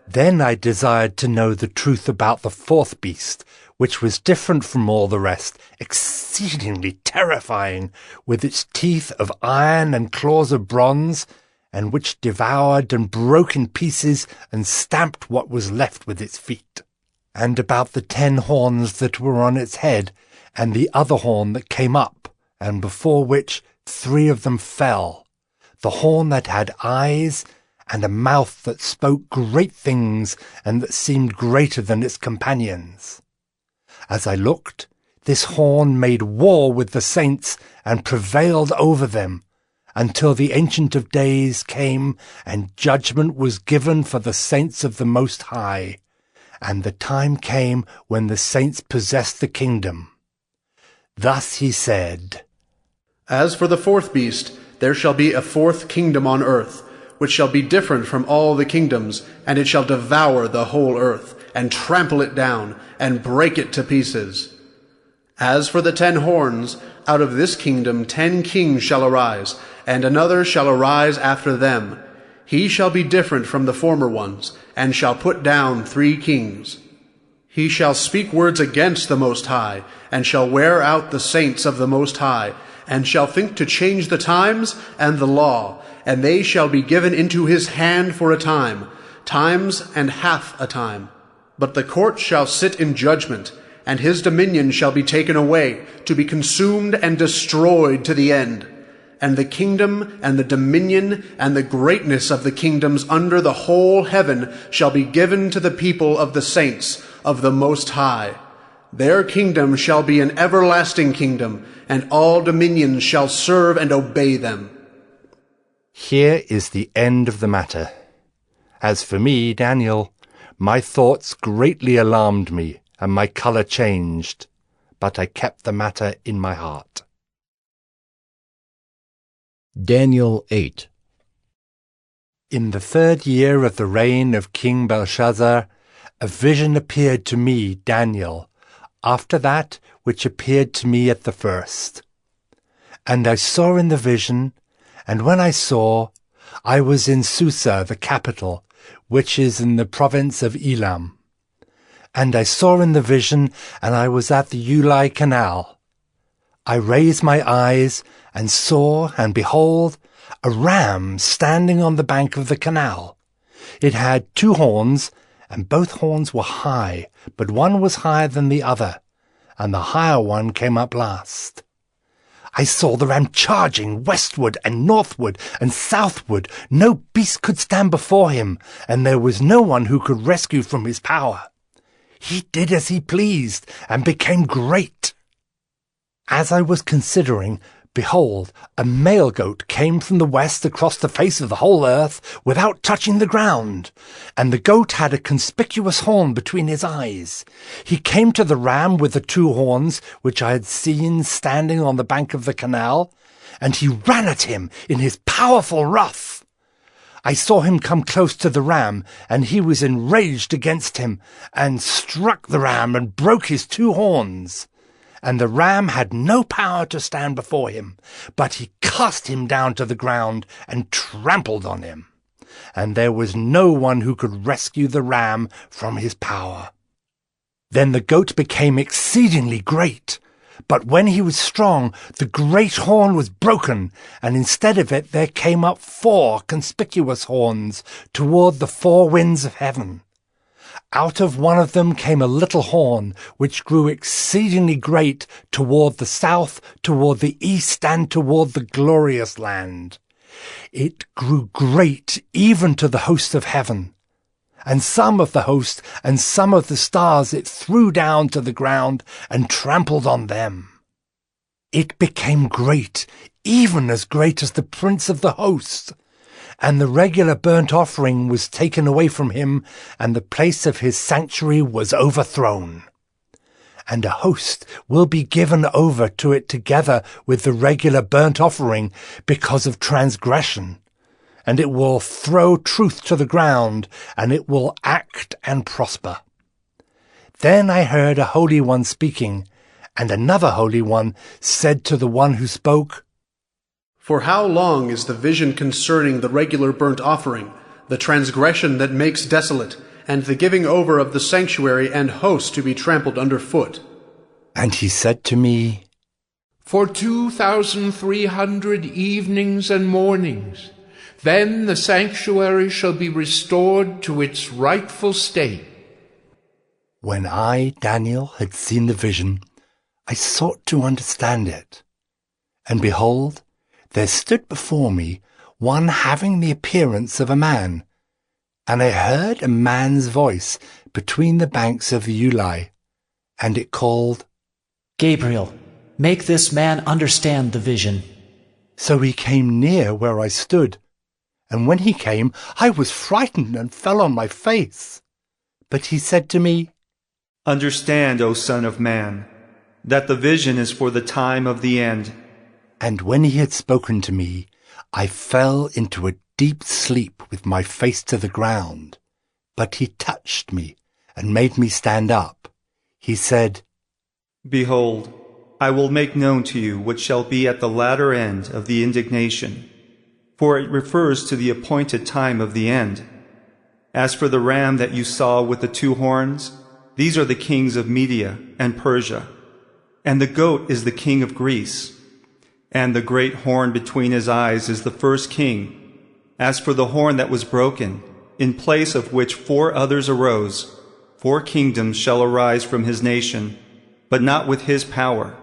Then I desired to know the truth about the 4th beast, which was different from all the rest, exceedingly terrifying, with its teeth of iron and claws of bronze, and which devoured and broke in pieces and stamped what was left with its feet. And about the 10 horns that were on its head, and the other horn that came up, and before which 3 of them fell, the horn that had eyes, and a mouth that spoke great things, and that seemed greater than its companions. As I looked, this horn made war with the saints, and prevailed over them, until the Ancient of Days came, and judgment was given for the saints of the Most High, and the time came when the saints possessed the kingdom. Thus he said, As for the 4th beast, there shall be a 4th kingdom on earth, which shall be different from all the kingdoms, and it shall devour the whole earth, and trample it down, and break it to pieces. As for the 10 horns, out of this kingdom 10 kings shall arise, and another shall arise after them. He shall be different from the former ones, and shall put down 3 kings. He shall speak words against the Most High, and shall wear out the saints of the Most High, and shall think to change the times and the law, and they shall be given into his hand for a time, times and half a time. But the court shall sit in judgment, and his dominion shall be taken away, to be consumed and destroyed to the end. And the kingdom and the dominion and the greatness of the kingdoms under the whole heaven shall be given to the people of the saints of the Most High. Their kingdom shall be an everlasting kingdom, and all dominions shall serve and obey them. Here is the end of the matter. As for me, Daniel, my thoughts greatly alarmed me, and my colour changed, but I kept the matter in my heart. Daniel 8. In the 3rd year of the reign of King Belshazzar, a vision appeared to me, Daniel, after that which appeared to me at the first. And I saw in the vision, and when I saw, I was in Susa, the capital, which is in the province of Elam. And I saw in the vision, and I was at the Ulai Canal. I raised my eyes, and saw, and behold, a ram standing on the bank of the canal. It had 2 horns, and both horns were high, but one was higher than the other, and the higher one came up last. I saw the ram charging westward and northward and southward. No beast could stand before him, and there was no one who could rescue from his power. He did as he pleased, and became great. As I was considering, behold, a male goat came from the west across the face of the whole earth without touching the ground, and the goat had a conspicuous horn between his eyes. He came to the ram with the 2 horns, which I had seen standing on the bank of the canal, and he ran at him in his powerful wrath. I saw him come close to the ram, and he was enraged against him, and struck the ram and broke his 2 horns. And the ram had no power to stand before him, but he cast him down to the ground and trampled on him. And there was no one who could rescue the ram from his power. Then the goat became exceedingly great, but when he was strong, the great horn was broken, and instead of it there came up 4 conspicuous horns toward the 4 winds of heaven. Out of one of them came a little horn, which grew exceedingly great toward the south, toward the east, and toward the glorious land. It grew great even to the host of heaven. And some of the host and some of the stars it threw down to the ground and trampled on them. It became great, even as great as the prince of the host. And the regular burnt offering was taken away from him, and the place of his sanctuary was overthrown. And a host will be given over to it together with the regular burnt offering because of transgression. And it will throw truth to the ground, and it will act and prosper. Then I heard a holy one speaking, and another holy one said to the one who spoke, For how long is the vision concerning the regular burnt offering, the transgression that makes desolate, and the giving over of the sanctuary and host to be trampled underfoot? And he said to me, For 2,300 evenings and mornings, then the sanctuary shall be restored to its rightful state. When I, Daniel, had seen the vision, I sought to understand it. And behold, there stood before me one having the appearance of a man, and I heard a man's voice between the banks of the Ulai, and it called, Gabriel, make this man understand the vision. So he came near where I stood, and when he came, I was frightened and fell on my face. But he said to me, Understand, O Son of Man, that the vision is for the time of the end. And when he had spoken to me, I fell into a deep sleep with my face to the ground. But he touched me and made me stand up. He said, Behold, I will make known to you what shall be at the latter end of the indignation, for it refers to the appointed time of the end. As for the ram that you saw with the 2 horns, these are the kings of Media and Persia, and the goat is the king of Greece, and the great horn between his eyes is the first king. As for the horn that was broken, in place of which 4 others arose, 4 kingdoms shall arise from his nation, but not with his power.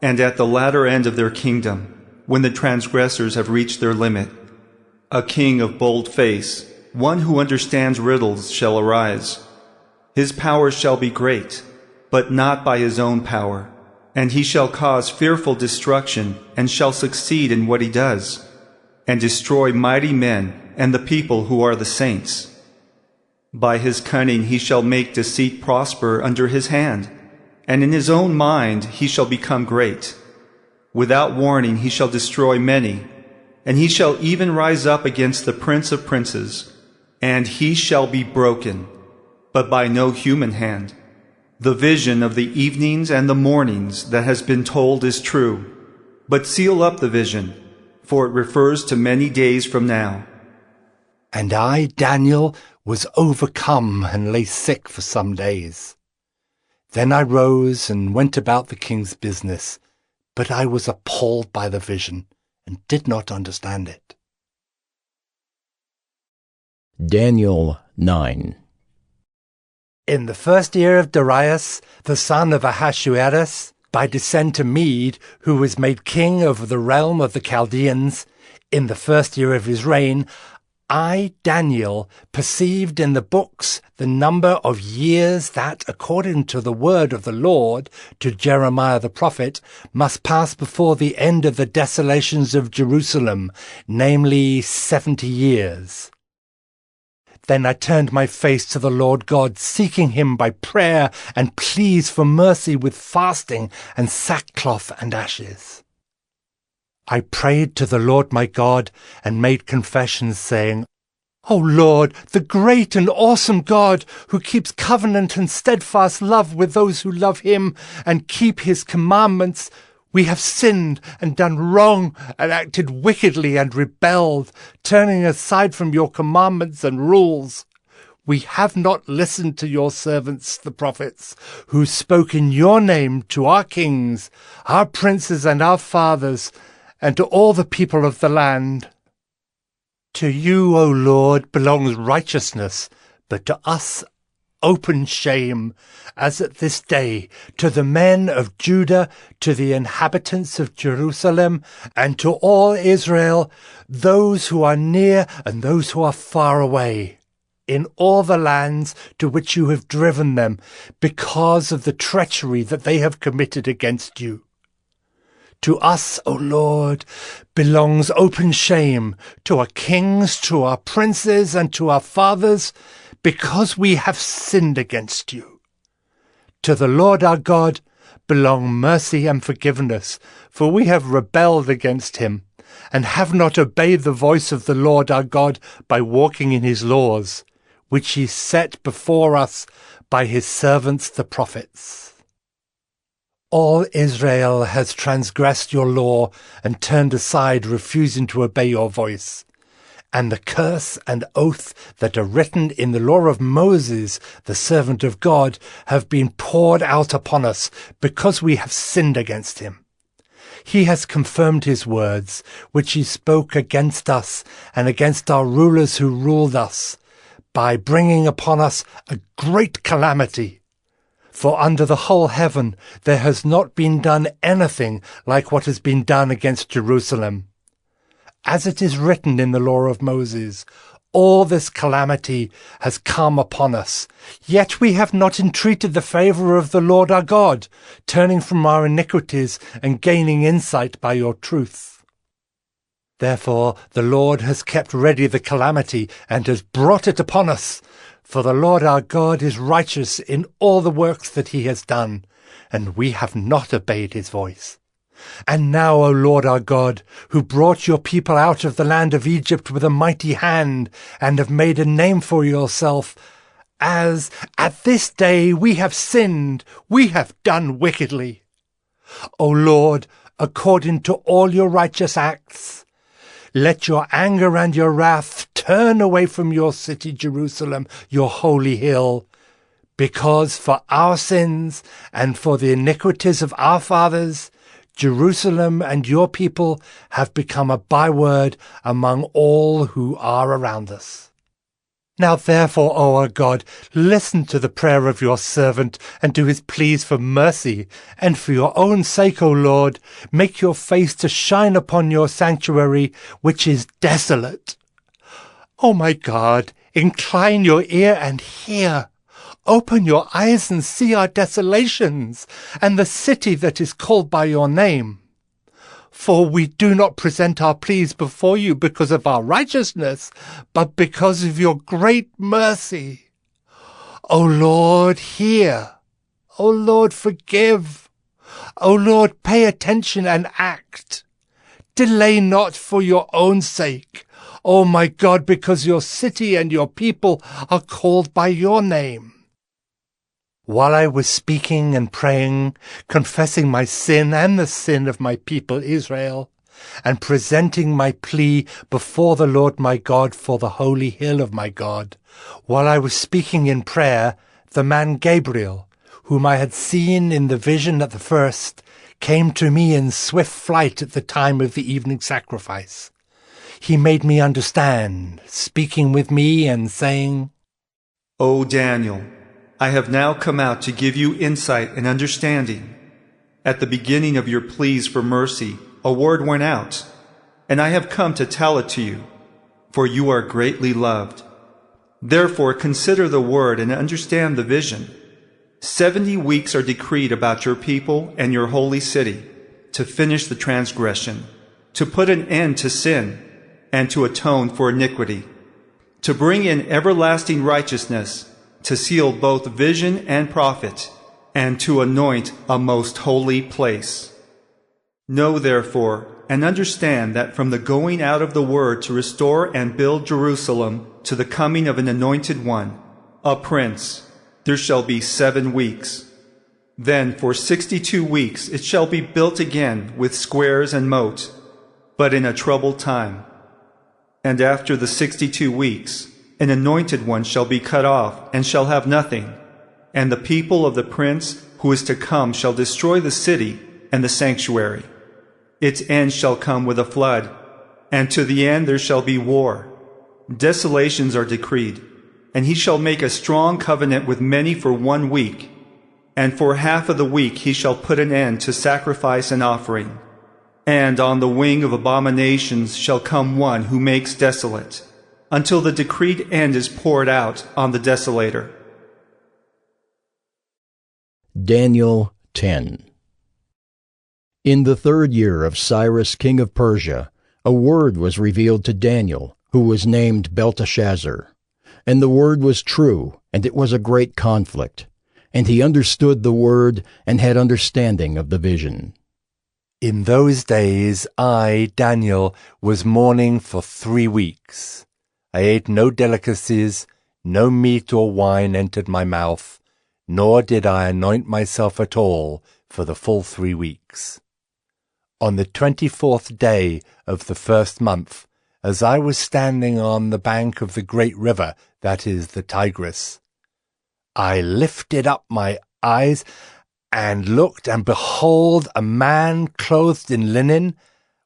And at the latter end of their kingdom, when the transgressors have reached their limit, a king of bold face, one who understands riddles, shall arise. His power shall be great, but not by his own power, and he shall cause fearful destruction, and shall succeed in what he does, and destroy mighty men and the people who are the saints. By his cunning he shall make deceit prosper under his hand, and in his own mind he shall become great. Without warning he shall destroy many, and he shall even rise up against the Prince of Princes, and he shall be broken, but by no human hand. The vision of the evenings and the mornings that has been told is true, but seal up the vision, for it refers to many days from now. And I, Daniel, was overcome and lay sick for some days. Then I rose and went about the king's business, but I was appalled by the vision and did not understand it. Daniel 9. In the first year of Darius, the son of Ahasuerus, by descent to Mede, who was made king over the realm of the Chaldeans, in the first year of his reign, I, Daniel, perceived in the books the number of years that, according to the word of the Lord to Jeremiah the prophet, must pass before the end of the desolations of Jerusalem, namely 70 years. Then I turned my face to the Lord God, seeking him by prayer and pleas for mercy with fasting and sackcloth and ashes. I prayed to the Lord my God and made confessions, saying, O Lord, the great and awesome God, who keeps covenant and steadfast love with those who love him and keep his commandments, we have sinned and done wrong and acted wickedly and rebelled, turning aside from your commandments and rules. We have not listened to your servants, the prophets, who spoke in your name to our kings, our princes and our fathers, and to all the people of the land. To you, O Lord, belongs righteousness, but to us open shame, as at this day, to the men of Judah, to the inhabitants of Jerusalem, and to all Israel, those who are near and those who are far away, in all the lands to which you have driven them, because of the treachery that they have committed against you. To us, O Lord, belongs open shame, to our kings, to our princes, and to our fathers, because we have sinned against you. To the Lord our God belong mercy and forgiveness, for we have rebelled against him, and have not obeyed the voice of the Lord our God by walking in his laws, which he set before us by his servants the prophets. All Israel has transgressed your law and turned aside, refusing to obey your voice. And the curse and oath that are written in the law of Moses, the servant of God, have been poured out upon us, because we have sinned against him. He has confirmed his words, which he spoke against us and against our rulers who ruled us, by bringing upon us a great calamity. For under the whole heaven there has not been done anything like what has been done against Jerusalem. As it is written in the law of Moses, all this calamity has come upon us, yet we have not entreated the favour of the Lord our God, turning from our iniquities and gaining insight by your truth. Therefore the Lord has kept ready the calamity and has brought it upon us. For the Lord our God is righteous in all the works that he has done, and we have not obeyed his voice. And now, O Lord our God, who brought your people out of the land of Egypt with a mighty hand, and have made a name for yourself, as at this day we have sinned, we have done wickedly. O Lord, according to all your righteous acts, let your anger and your wrath turn away from your city, Jerusalem, your holy hill, because for our sins and for the iniquities of our fathers, Jerusalem and your people have become a byword among all who are around us. Now therefore, O our God, listen to the prayer of your servant, and to his pleas for mercy. And for your own sake, O Lord, make your face to shine upon your sanctuary, which is desolate. O my God, incline your ear and hear. Open your eyes and see our desolations, and the city that is called by your name. For we do not present our pleas before you because of our righteousness, but because of your great mercy. O Lord, hear. O Lord, forgive. O Lord, pay attention and act. Delay not for your own sake, O my God, because your city and your people are called by your name. While I was speaking and praying, confessing my sin and the sin of my people Israel, and presenting my plea before the Lord my God for the holy hill of my God, while I was speaking in prayer, the man Gabriel, whom I had seen in the vision at the first, came to me in swift flight at the time of the evening sacrifice. He made me understand, speaking with me and saying, O Daniel, I have now come out to give you insight and understanding. At the beginning of your pleas for mercy, a word went out, and I have come to tell it to you, for you are greatly loved. Therefore consider the word and understand the vision. 70 weeks are decreed about your people and your holy city, to finish the transgression, to put an end to sin, and to atone for iniquity, to bring in everlasting righteousness, to seal both vision and prophet, and to anoint a most holy place. Know therefore and understand that from the going out of the word to restore and build Jerusalem to the coming of an anointed one, a prince, there shall be 7 weeks. Then for 62 weeks it shall be built again with squares and moat, but in a troubled time. And after the 62 weeks, an anointed one shall be cut off, and shall have nothing. And the people of the prince who is to come shall destroy the city and the sanctuary. Its end shall come with a flood, and to the end there shall be war. Desolations are decreed, and he shall make a strong covenant with many for 1 week. And for half of the week he shall put an end to sacrifice and offering. And on the wing of abominations shall come one who makes desolate, until the decreed end is poured out on the desolator. Daniel 10. In the 3rd year of Cyrus king of Persia, a word was revealed to Daniel, who was named Belteshazzar. And the word was true, and it was a great conflict. And he understood the word, and had understanding of the vision. In those days I, Daniel, was mourning for 3 weeks. I ate no delicacies, no meat or wine entered my mouth, nor did I anoint myself at all for the full 3 weeks. On the 24th day of the 1st month, as I was standing on the bank of the great river, that is the Tigris, I lifted up my eyes and looked, and behold, a man clothed in linen,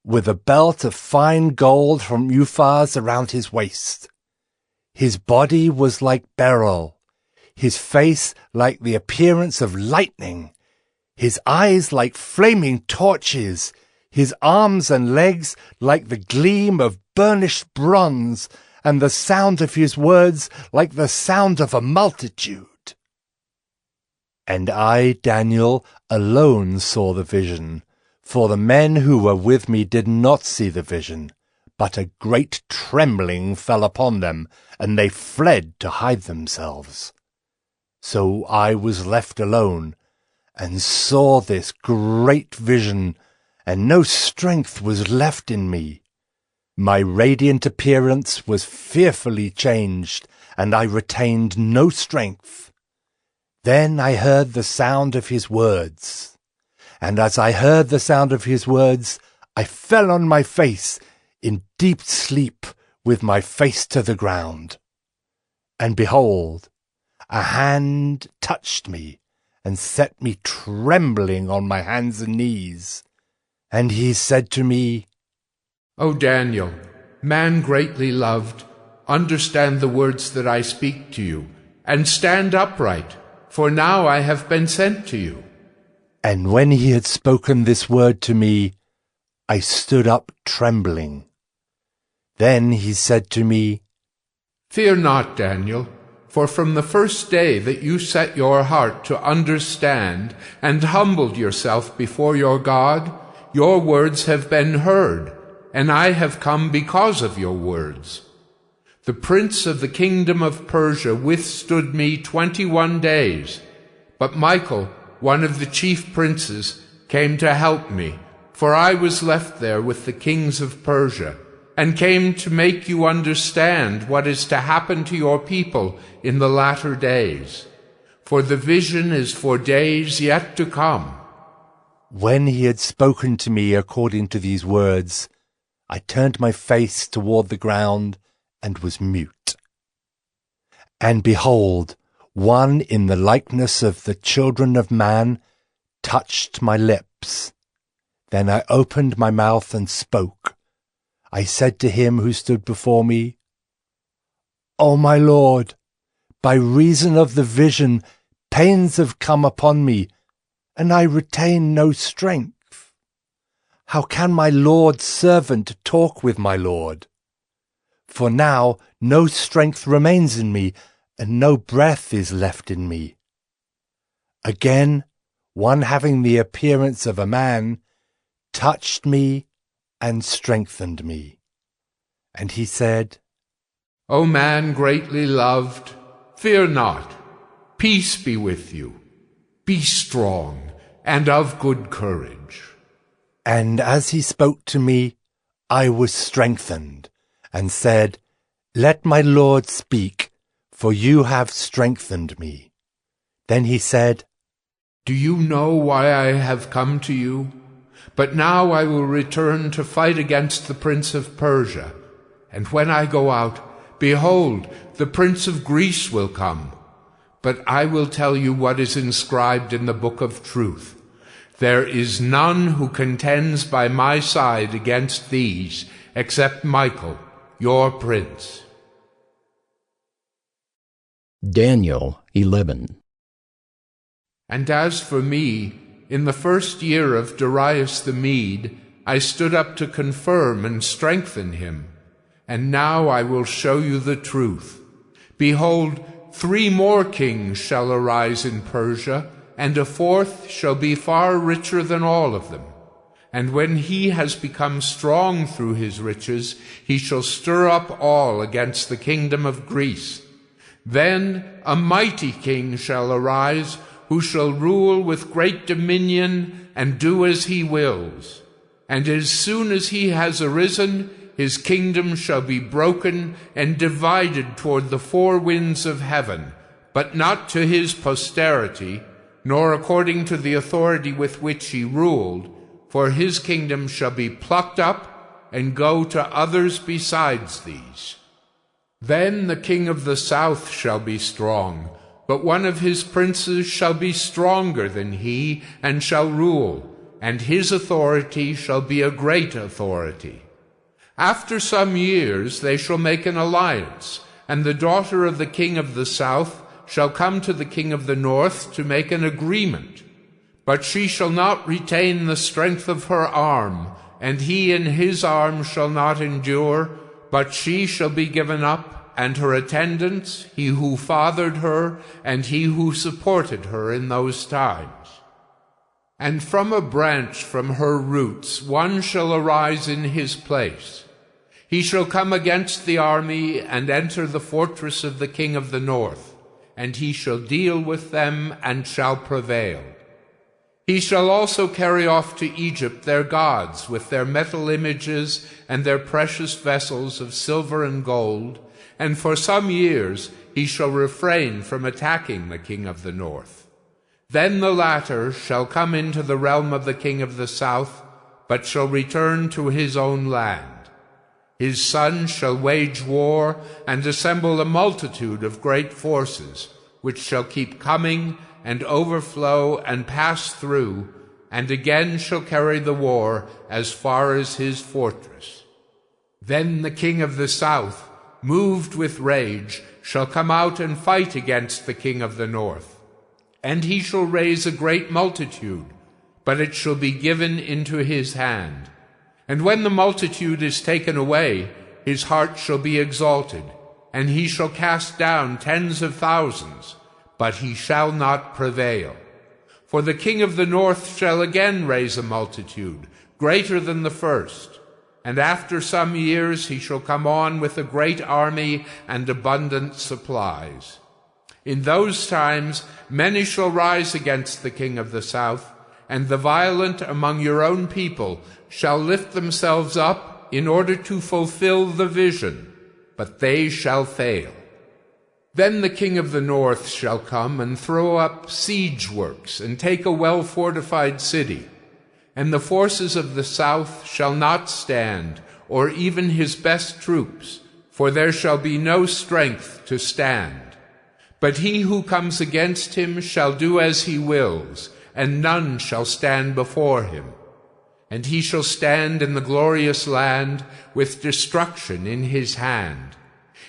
with a belt of fine gold from Uphaz around his waist. His body was like beryl, his face like the appearance of lightning, his eyes like flaming torches, his arms and legs like the gleam of burnished bronze, and the sound of his words like the sound of a multitude. And I, Daniel, alone saw the vision, for the men who were with me did not see the vision, but a great trembling fell upon them, and they fled to hide themselves. So I was left alone, and saw this great vision, and no strength was left in me. My radiant appearance was fearfully changed, and I retained no strength. Then I heard the sound of his words, and as I heard the sound of his words, I fell on my face in deep sleep with my face to the ground. And behold, a hand touched me and set me trembling on my hands and knees. And he said to me, O Daniel, man greatly loved, understand the words that I speak to you, and stand upright, for now I have been sent to you." And when he had spoken this word to me, I stood up trembling. Then he said to me, "Fear not, Daniel, for from the first day that you set your heart to understand and humbled yourself before your God, your words have been heard, and I have come because of your words. The prince of the kingdom of Persia withstood me 21 days, but Michael, one of the chief princes, came to help me, for I was left there with the kings of Persia, and came to make you understand what is to happen to your people in the latter days. For the vision is for days yet to come." When he had spoken to me according to these words, I turned my face toward the ground and was mute. And behold, one in the likeness of the children of man touched my lips. Then I opened my mouth and spoke. I said to him who stood before me, "O my Lord, by reason of the vision, pains have come upon me, and I retain no strength. How can my Lord's servant talk with my Lord? For now no strength remains in me, and no breath is left in me." Again, one having the appearance of a man touched me and strengthened me. And he said, "O man greatly loved, fear not. Peace be with you. Be strong and of good courage." And as he spoke to me, I was strengthened, and said, "Let my Lord speak, for you have strengthened me." Then he said, "Do you know why I have come to you? But now I will return to fight against the prince of Persia. And when I go out, behold, the prince of Greece will come. But I will tell you what is inscribed in the book of truth. There is none who contends by my side against these, except Michael, your prince." Daniel 11. And as for me, in the first year of Darius the Mede, I stood up to confirm and strengthen him. And now I will show you the truth. Behold, 3 more kings shall arise in Persia, and a 4th shall be far richer than all of them. And when he has become strong through his riches, he shall stir up all against the kingdom of Greece. Then a mighty king shall arise, who shall rule with great dominion and do as he wills. And as soon as he has arisen, his kingdom shall be broken and divided toward the 4 winds of heaven, but not to his posterity, nor according to the authority with which he ruled, for his kingdom shall be plucked up and go to others besides these. Then the king of the south shall be strong, but one of his princes shall be stronger than he, and shall rule, and his authority shall be a great authority. After some years they shall make an alliance, and the daughter of the king of the south shall come to the king of the north to make an agreement. But she shall not retain the strength of her arm, and he in his arm shall not endure, but she shall be given up, and her attendants, he who fathered her, and he who supported her in those times. And from a branch from her roots one shall arise in his place. He shall come against the army, and enter the fortress of the king of the north, and he shall deal with them, and shall prevail. He shall also carry off to Egypt their gods, with their metal images, and their precious vessels of silver and gold, and for some years he shall refrain from attacking the king of the north. Then the latter shall come into the realm of the king of the south, but shall return to his own land. His son shall wage war, and assemble a multitude of great forces, which shall keep coming, and overflow, and pass through, and again shall carry the war as far as his fortress. Then the king of the south moved with rage, shall come out and fight against the king of the north. And he shall raise a great multitude, but it shall be given into his hand. And when the multitude is taken away, his heart shall be exalted, and he shall cast down tens of thousands, but he shall not prevail. For the king of the north shall again raise a multitude, greater than the first. And after some years he shall come on with a great army and abundant supplies. In those times many shall rise against the king of the south, and the violent among your own people shall lift themselves up in order to fulfill the vision, but they shall fail. Then the king of the north shall come and throw up siege works and take a well-fortified city. And the forces of the south shall not stand, or even his best troops, for there shall be no strength to stand. But he who comes against him shall do as he wills, and none shall stand before him. And he shall stand in the glorious land with destruction in his hand.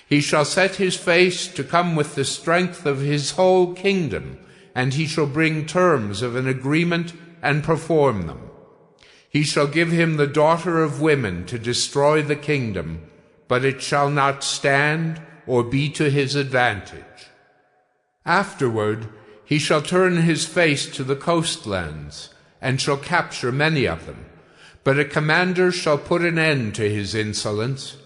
He shall set his face to come with the strength of his whole kingdom, and he shall bring terms of an agreement and perform them. He shall give him the daughter of women to destroy the kingdom, but it shall not stand or be to his advantage. Afterward he shall turn his face to the coastlands, and shall capture many of them. But a commander shall put an end to his insolence.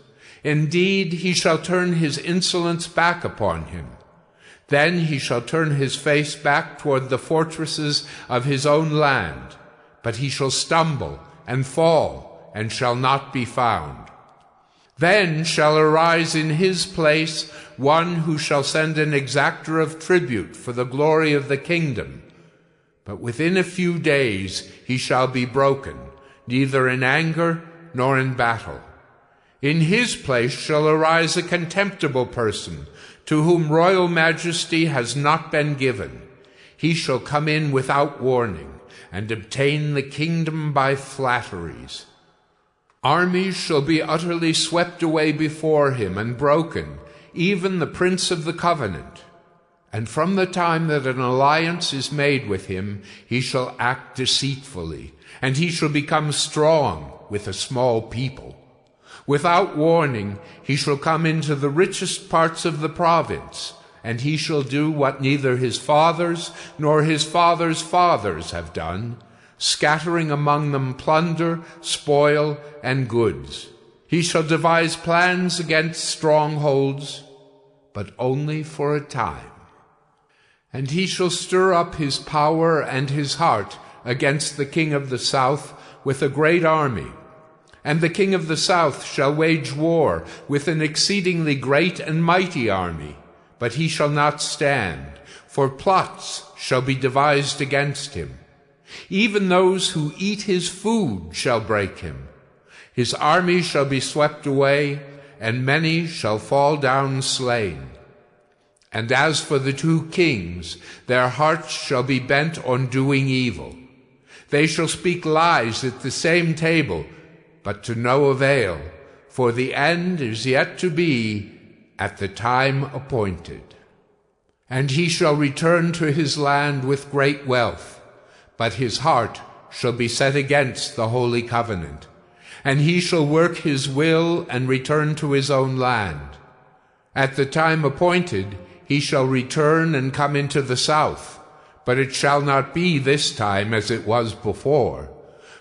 Indeed, he shall turn his insolence back upon him. Then he shall turn his face back toward the fortresses of his own land, but he shall stumble and fall, and shall not be found. Then shall arise in his place one who shall send an exactor of tribute for the glory of the kingdom. But within a few days he shall be broken, neither in anger nor in battle. In his place shall arise a contemptible person, to whom royal majesty has not been given. He shall come in without warning, and obtain the kingdom by flatteries. Armies shall be utterly swept away before him and broken, even the prince of the covenant. And from the time that an alliance is made with him, he shall act deceitfully, and he shall become strong with a small people. Without warning, he shall come into the richest parts of the province, and he shall do what neither his fathers nor his fathers' fathers have done, scattering among them plunder, spoil, and goods. He shall devise plans against strongholds, but only for a time. And he shall stir up his power and his heart against the king of the south with a great army. And the king of the south shall wage war with an exceedingly great and mighty army. But he shall not stand, for plots shall be devised against him. Even those who eat his food shall break him. His army shall be swept away, and many shall fall down slain. And as for the two kings, their hearts shall be bent on doing evil. They shall speak lies at the same table, but to no avail, for the end is yet to be at the time appointed. And he shall return to his land with great wealth, but his heart shall be set against the holy covenant. And he shall work his will and return to his own land. At the time appointed he shall return and come into the south, but it shall not be this time as it was before.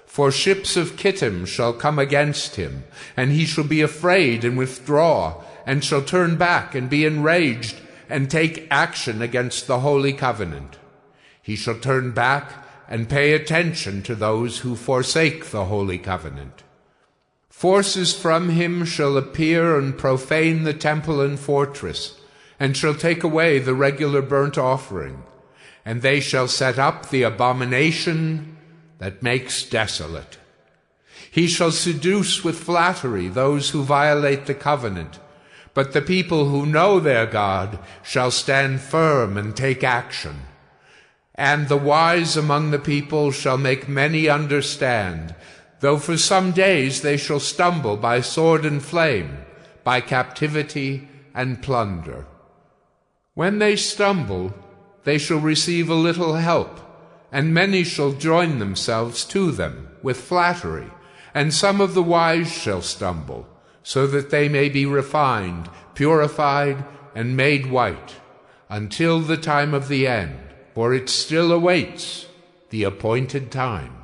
For ships of Kittim shall come against him, and he shall be afraid and withdraw, and shall turn back and be enraged, and take action against the holy covenant. He shall turn back and pay attention to those who forsake the holy covenant. Forces from him shall appear and profane the temple and fortress, and shall take away the regular burnt offering, and they shall set up the abomination that makes desolate. He shall seduce with flattery those who violate the covenant, but the people who know their God shall stand firm and take action. And the wise among the people shall make many understand, though for some days they shall stumble by sword and flame, by captivity and plunder. When they stumble, they shall receive a little help, and many shall join themselves to them with flattery, and some of the wise shall stumble, so that they may be refined, purified, and made white, until the time of the end, for it still awaits the appointed time.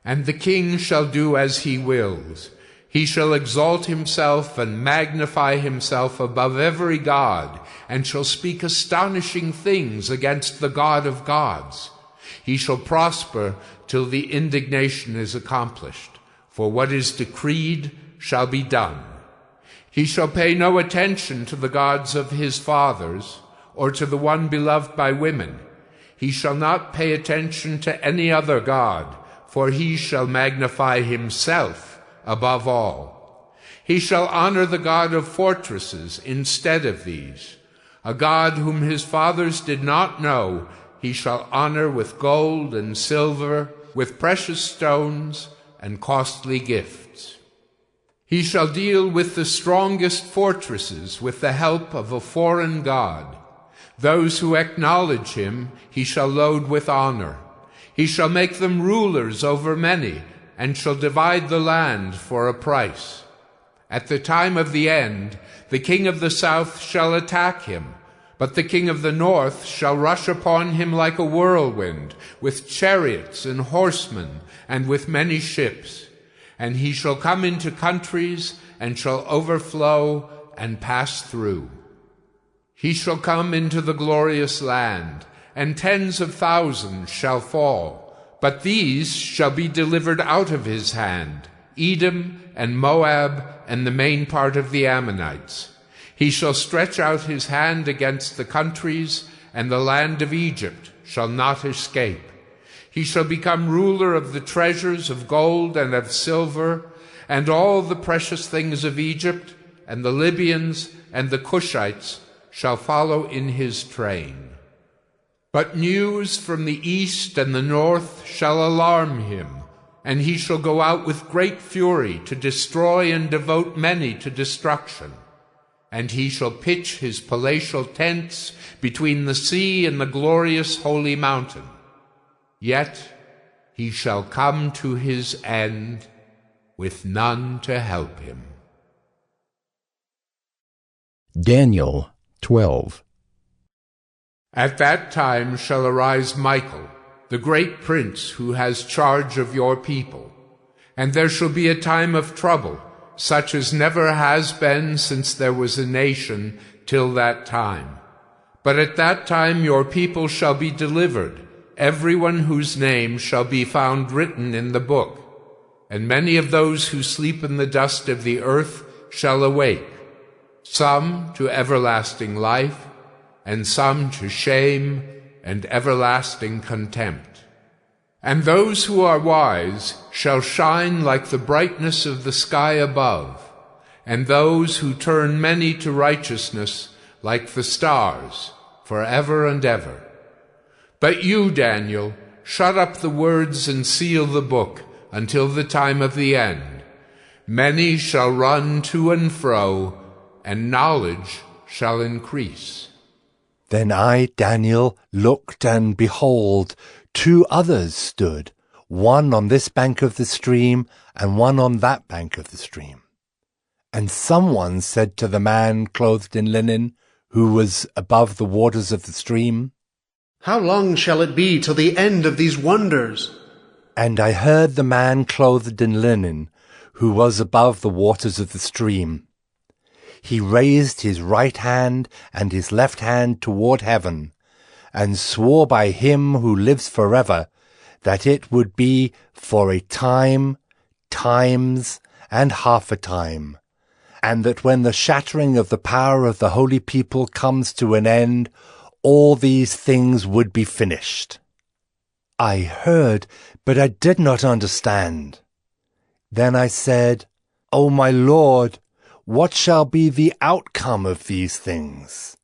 And the king shall do as he wills. He shall exalt himself and magnify himself above every god, and shall speak astonishing things against the God of gods. He shall prosper till the indignation is accomplished, for what is decreed shall be done. He shall pay no attention to the gods of his fathers, or to the one beloved by women. He shall not pay attention to any other god, for he shall magnify himself above all. He shall honor the God of fortresses instead of these. A God whom his fathers did not know, he shall honor with gold and silver, with precious stones and costly gifts. He shall deal with the strongest fortresses with the help of a foreign god. Those who acknowledge him he shall load with honor. He shall make them rulers over many, and shall divide the land for a price. At the time of the end, the king of the south shall attack him, but the king of the north shall rush upon him like a whirlwind, with chariots and horsemen, and with many ships. And he shall come into countries, and shall overflow and pass through. He shall come into the glorious land, and tens of thousands shall fall, but these shall be delivered out of his hand, Edom and Moab and the main part of the Ammonites. He shall stretch out his hand against the countries, and the land of Egypt shall not escape. He shall become ruler of the treasures of gold and of silver, and all the precious things of Egypt, and the Libyans and the Cushites shall follow in his train. But news from the east and the north shall alarm him, and he shall go out with great fury to destroy and devote many to destruction. And he shall pitch his palatial tents between the sea and the glorious holy mountain. Yet he shall come to his end with none to help him. Daniel 12. At that time shall arise Michael, the great prince who has charge of your people. And there shall be a time of trouble, such as never has been since there was a nation till that time. But at that time your people shall be delivered, everyone whose name shall be found written in the book. And many of those who sleep in the dust of the earth shall awake, some to everlasting life, and some to shame and everlasting contempt. And those who are wise shall shine like the brightness of the sky above, and those who turn many to righteousness like the stars forever and ever. But you, Daniel, shut up the words and seal the book until the time of the end. Many shall run to and fro, and knowledge shall increase. Then I, Daniel, looked, and behold, 2 others stood, one on this bank of the stream, and one on that bank of the stream. And someone said to the man clothed in linen, who was above the waters of the stream, How long shall it be till the end of these wonders? And I heard the man clothed in linen, who was above the waters of the stream. He raised his right hand and his left hand toward heaven, and swore by him who lives forever, that it would be for a time, times, and half a time, and that when the shattering of the power of the holy people comes to an end, all these things would be finished. I heard, but I did not understand. Then I said, O my Lord, what shall be the outcome of these things?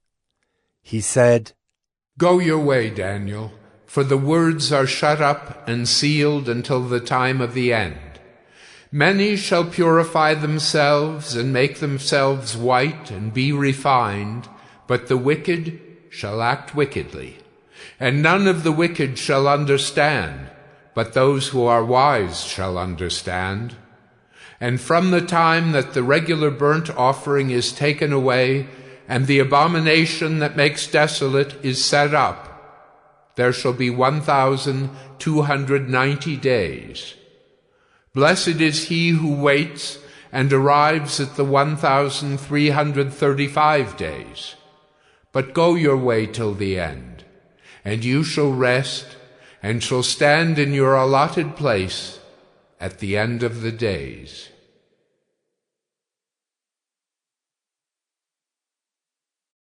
He said, Go your way, Daniel, for the words are shut up and sealed until the time of the end. Many shall purify themselves and make themselves white and be refined, but the wicked shall act wickedly. And none of the wicked shall understand, but those who are wise shall understand. And from the time that the regular burnt offering is taken away, and the abomination that makes desolate is set up, there shall be 1,290 days. Blessed is he who waits and arrives at the 1,335 days. But go your way till the end, and you shall rest, and shall stand in your allotted place at the end of the days.